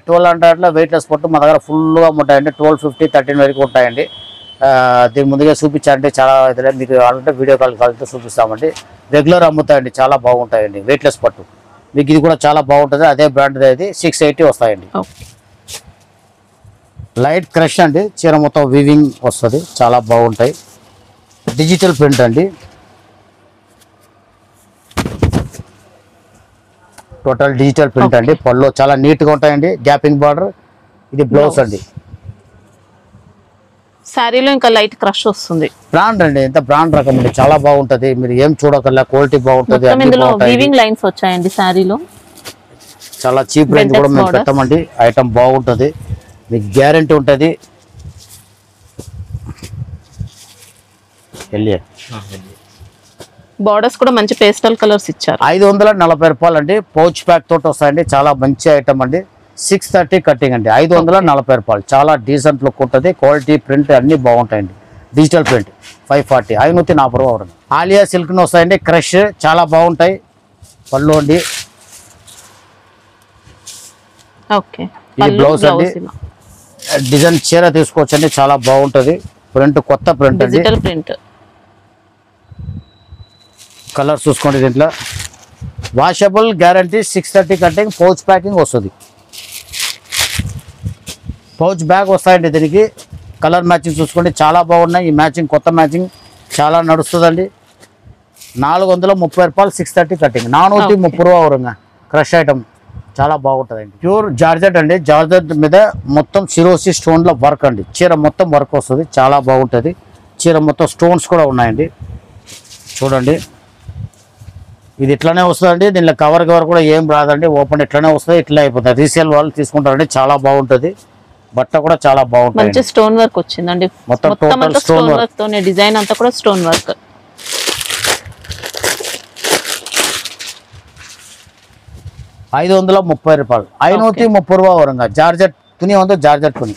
1200లో వెయిట్ లెస్ పట్టు మా దగ్గర ఫుల్గా ఉంటాయండి. 1250, 13 వరకు ఉంటాయండి. దీని ముందుగా చూపించాలంటే చాలా ఇదిలే, మీకు అంటే వీడియో కాల్ కాల్తో చూపిస్తామండి. రెగ్యులర్ అమ్ముతాయండి, చాలా బాగుంటాయండి వెయిట్ లెస్ పట్టు. మీకు ఇది కూడా చాలా బాగుంటుంది, అదే బ్రాండ్. అది 680 వస్తాయండి. లైట్ క్రష్ అండి, చీర మొత్తం వీవింగ్ వస్తుంది, చాలా బాగుంటాయి. డిజిటల్ ప్రింట్ అండి, టోటల్ డిజిటల్ ప్రింట్ అండి. పళ్ళు చాలా నీట్గా ఉంటాయండి. గ్యాపింగ్ బార్డర్ ఇది బ్లౌజ్ అండి. శారీలో ఇంకా లైట్ క్రష్ వస్తుంది. బ్రాండ్ అండి, ఎంత బ్రాండ్ రకం అండి, చాలా బాగుంటది. మీరు ఏం చూడకల్లా, క్వాలిటీ బాగుంటది. ఇందులో వీవింగ్ లైన్స్ వచ్చాయండి శారీలో. చాలా చీప్ రేంజ్ కూడా మేము పెట్టామండి. ఐటమ్ బాగుంటది, మీకు గ్యారంటీ ఉంటది. బార్డర్స్ కూడా మంచి పేస్టల్ కలర్స్ ఇచ్చారు. 540 రూపాయలు అండి. పౌచ్ ప్యాక్ తోటి వస్తాయండి. చాలా మంచి ఐటమ్ అండి. 630 కటింగ్ అండి. 540 రూపాయలు. చాలా డీసెంట్ లుక్ ఉంటుంది. క్వాలిటీ ప్రింట్ అన్ని బాగుంటాయండి. డిజిటల్ ప్రింట్ 540, 540 రూపాయలు. ఆలియా సిల్క్ వస్తాయండి. క్రష్ చాలా బాగుంటాయి. పళ్ళు అండి. ఓకే, ఇది బ్లౌజ్ అండి. డిజైన్ చీర తీసుకోవచ్చండి, చాలా బాగుంటది. ప్రింట్ కొత్త ప్రింట్ అండి. Digital print. కలర్ చూసుకోండి. దీంట్లో washable guarantee. 630 cutting. Pouch packing వస్తుంది. పౌచ్ బ్యాగ్ వస్తాయండి దీనికి. కలర్ మ్యాచింగ్ చూసుకోండి, చాలా బాగున్నాయి. ఈ మ్యాచింగ్ కొత్త మ్యాచింగ్ చాలా నడుస్తుందండి. 430 రూపాయలు. 630 కటింగ్. 430 రూపాయలు వరంగా. క్రష్ ఐటమ్ చాలా బాగుంటుందండి. ప్యూర్ జార్జెట్ అండి. జార్జెట్ మీద మొత్తం సిరోసి స్టోన్ల వర్క్ అండి. చీర మొత్తం వర్క్ వస్తుంది, చాలా బాగుంటుంది. చీర మొత్తం స్టోన్స్ కూడా ఉన్నాయండి. చూడండి, ఇది ఇట్లానే వస్తుందండి. దీనిలో కవర్ కూడా ఏం రాదండి. ఓపెన్ ఇట్లానే వస్తుంది, ఇట్లా అయిపోతుంది. రీసేల్ వాళ్ళు తీసుకుంటారండి. చాలా బాగుంటుంది. బట్ట కూడా చాలా బాగుంటుంది. మంచి స్టోన్ వర్క్ వచ్చిందండి. మొత్తం స్టోన్ వర్క్ తోనే డిజైన్ అంతా కూడా స్టోన్ వర్క్. 530 రూపాయలు. 530 రూపాయలు వరంగా. జార్జెట్ తుని ఉంది. జార్జెట్ తుని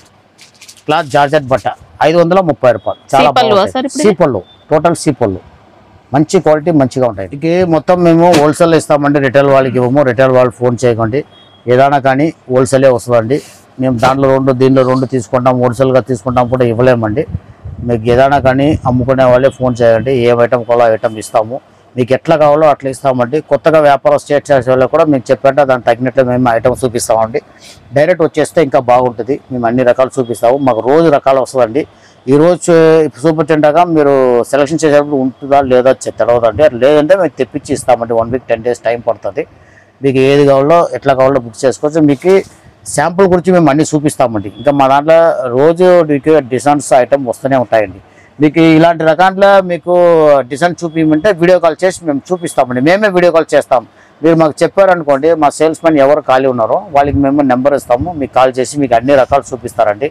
క్లాత్, జార్జెట్ బట్ట 530 రూపాయలు. చాలా బాగుంటుంది. సీపళ్ళు, టోటల్ సీపళ్ళు. మంచి క్వాలిటీ, మంచిగా ఉంటాయి. ఇది మొత్తం మేము హోల్సేల్ ఇస్తామండి. రిటైల్ వాళ్ళకి ఇవ్వము. రిటైల్ వాళ్ళు ఫోన్ చేయకండి. ఏదైనా కానీ హోల్సేలే వస్తుందండి. మేము దాంట్లో 2 దీనిలో 2 తీసుకుంటాం. హోల్సేల్గా తీసుకుంటాం కూడా ఇవ్వలేమండి. మీకు ఏదైనా కానీ అమ్ముకునే వాళ్ళే ఫోన్ చేయండి. ఏ ఐటమ్ కావాలో ఐటమ్ ఇస్తాము. మీకు ఎట్లా కావాలో అట్లా ఇస్తామండి. కొత్తగా వ్యాపారం స్టేట్ చేసే వాళ్ళు కూడా మీకు చెప్పండి, దానికి తగ్గినట్లు మేము ఐటమ్ చూపిస్తామండి. డైరెక్ట్ వచ్చేస్తే ఇంకా బాగుంటుంది. మేము అన్ని రకాలు చూపిస్తాము. మాకు రోజు రకాలు వస్తుందండి. ఈరోజు చూపించండగా మీరు సెలెక్షన్ చేసేటప్పుడు ఉంటుందా లేదా తెలవదండి. లేదంటే మీకు తెప్పించి ఇస్తామండి. 1 వీక్ 10 డేస్ టైం పడుతుంది. మీకు ఏది కావాలో ఎట్లా కావాలో బుక్ చేసుకోవచ్చు. మీకు శాంపుల్ గురించి మేము అన్నీ చూపిస్తామండి. ఇంకా మా దాంట్లో రోజు మీకు డిజైన్స్ ఐటమ్ వస్తూనే ఉంటాయండి. మీకు ఇలాంటి రకాల మీకు డిజైన్ చూపించమంటే వీడియో కాల్ చేసి మేము చూపిస్తామండి. మేమే వీడియో కాల్ చేస్తాం. మీరు మాకు చెప్పారనుకోండి, మా సేల్స్ మెన్ ఎవరు ఖాళీ ఉన్నారో వాళ్ళకి మేము నెంబర్ ఇస్తాము. మీకు కాల్ చేసి మీకు అన్ని రకాలు చూపిస్తారండి.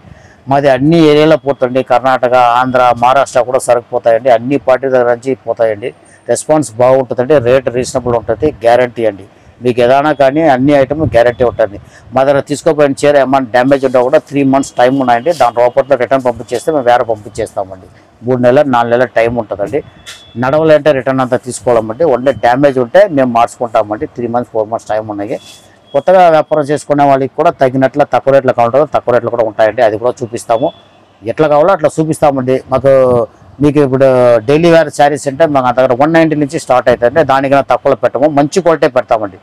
మాది అన్ని ఏరియాలో పోతుంది. కర్ణాటక, ఆంధ్ర, మహారాష్ట్ర కూడా సరిపోతాయండి. అన్ని పార్టీ దగ్గర నుంచి పోతాయండి. రెస్పాన్స్ బాగుంటుందండి. రేట్ రీజనబుల్ ఉంటుంది. గ్యారంటీ అండి. మీకు ఏదైనా కానీ అన్ని ఐటమ్ గ్యారంటీ ఉంటుంది. మా దగ్గర తీసుకోపోయిన చీర ఏమైనా డ్యామేజ్ ఉంటే కూడా 3 months టైం ఉన్నాయండి. దాని లోపల రిటర్న్ పంపించేస్తే మేము వేరే పంపించేస్తామండి. 3 నెలలు 4 నెలల టైం ఉంటుందండి. నడవలేంటే రిటర్న్ అంతా తీసుకోవాలండి. ఓన్లీ డ్యామేజ్ ఉంటే మేము మార్చుకుంటామండి. 3 months 4 months టైం ఉన్నాయి. కొత్తగా వ్యాపారం చేసుకునే వాళ్ళకి కూడా తగినట్లు తక్కువ రేట్లు కావాలంటారో తక్కువ రేట్లు కూడా ఉంటాయండి. అది కూడా చూపిస్తాము. ఎట్లా కావాలో అట్లా చూపిస్తామండి. మీకు ఇప్పుడు డైలీ వేర్ శారీస్ అంటే మాకు దగ్గర 190 నుంచి స్టార్ట్ అవుతుంది. దానికన్నా తక్కువలో పెట్టము. మంచి క్వాలిటీ పెడతామండి.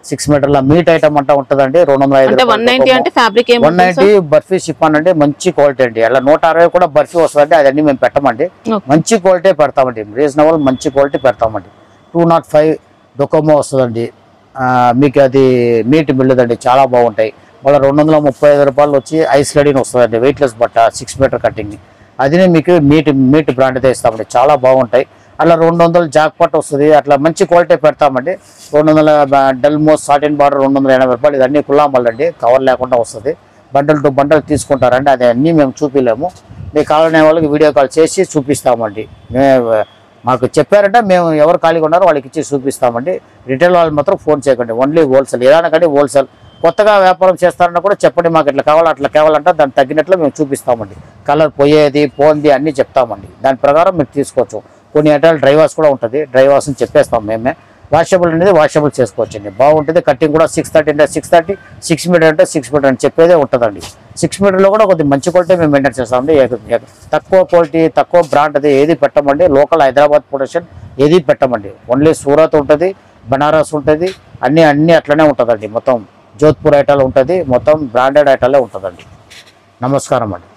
6 మీటర్ల మీట్ ఐటమ్ అంటా ఉంటుందండి. 190 బర్ఫీ షిఫాన్ అండి. మంచి క్వాలిటీ అండి. అలా 160 కూడా బర్ఫీ వస్తుందండి. అదన్నీ మేము పెట్టమండి. మంచి క్వాలిటీ పెడతామండి. రీజనబుల్ మంచి క్వాలిటీ పెడతామండి. 205 డొకోమో వస్తుందండి. మీకు అది మీట్ బిల్లుదండి. చాలా బాగుంటాయి. మళ్ళీ 235 రూపాయలు వచ్చి ఐస్ గడిని వస్తుందండి. వెయిట్లెస్ బట్ట 6 మీటర్ కటింగ్. అదినే మీకు మీట్ బ్రాండ్ అయితే ఇస్తామండి. చాలా బాగుంటాయి. అలా 200 జాక్ పట్ వస్తుంది. అట్లా మంచి క్వాలిటీ పెడతామండి. 200 డల్మోస్ సాటిన్ బార్డర్ 280 రూపాయలు. ఇదన్నీ కుల్లామల్ అండి. కవర్ లేకుండా వస్తుంది. బండల్ టు బండల్ తీసుకుంటారండి. అది అన్నీ మేము చూపించలేము. మీకు కావాలనే వాళ్ళకి వీడియో కాల్ చేసి చూపిస్తామండి. మాకు చెప్పారంటే మేము ఎవరు ఖాళీగా ఉన్నారో వాళ్ళకి ఇచ్చి చూపిస్తామండి. రిటైల్ వాళ్ళు మాత్రం ఫోన్ చేయకండి. Only wholesale. ఏదైనా కానీ హోల్సేల్. కొత్తగా వ్యాపారం చేస్తారన్నా కూడా చెప్పండి. మాకు ఇట్లా కావాలి అట్లా కావాలంటే దానికి తగ్గినట్లు మేము చూపిస్తామండి. కలర్ పోయేది పోంది అన్నీ చెప్తామండి. దాని ప్రకారం మీరు తీసుకోవచ్చు. కొన్ని ఐటాలు డ్రైవర్స్ కూడా ఉంటుంది. డ్రైవర్స్ని చెప్పేస్తాం మేమే. వాషబుల్ అనేది వాషబుల్ చేసుకోవచ్చండి. బాగుంటుంది. కటింగ్ కూడా 630 అంటే 630, 6 మీటర్ అంటే 6 మీటర్ అని చెప్పేదే ఉంటుందండి. 6 మీటర్లో కూడా కొద్దిగా మంచి క్వాలిటీ మేము మెయింటైన్ చేస్తామండి. తక్కువ క్వాలిటీ తక్కువ బ్రాండ్ అది ఏది పెట్టమండి. లోకల్ హైదరాబాద్ ప్రొడక్షన్ ఏది పెట్టమండి. ఓన్లీ సూరత్ ఉంటుంది, బనారస్ ఉంటుంది, అన్నీ అట్లనే ఉంటుందండి. మొత్తం జోధ్పూర్ ఐటాలు ఉంటుంది. మొత్తం బ్రాండెడ్ ఐటాలే ఉంటుందండి. నమస్కారం అండి.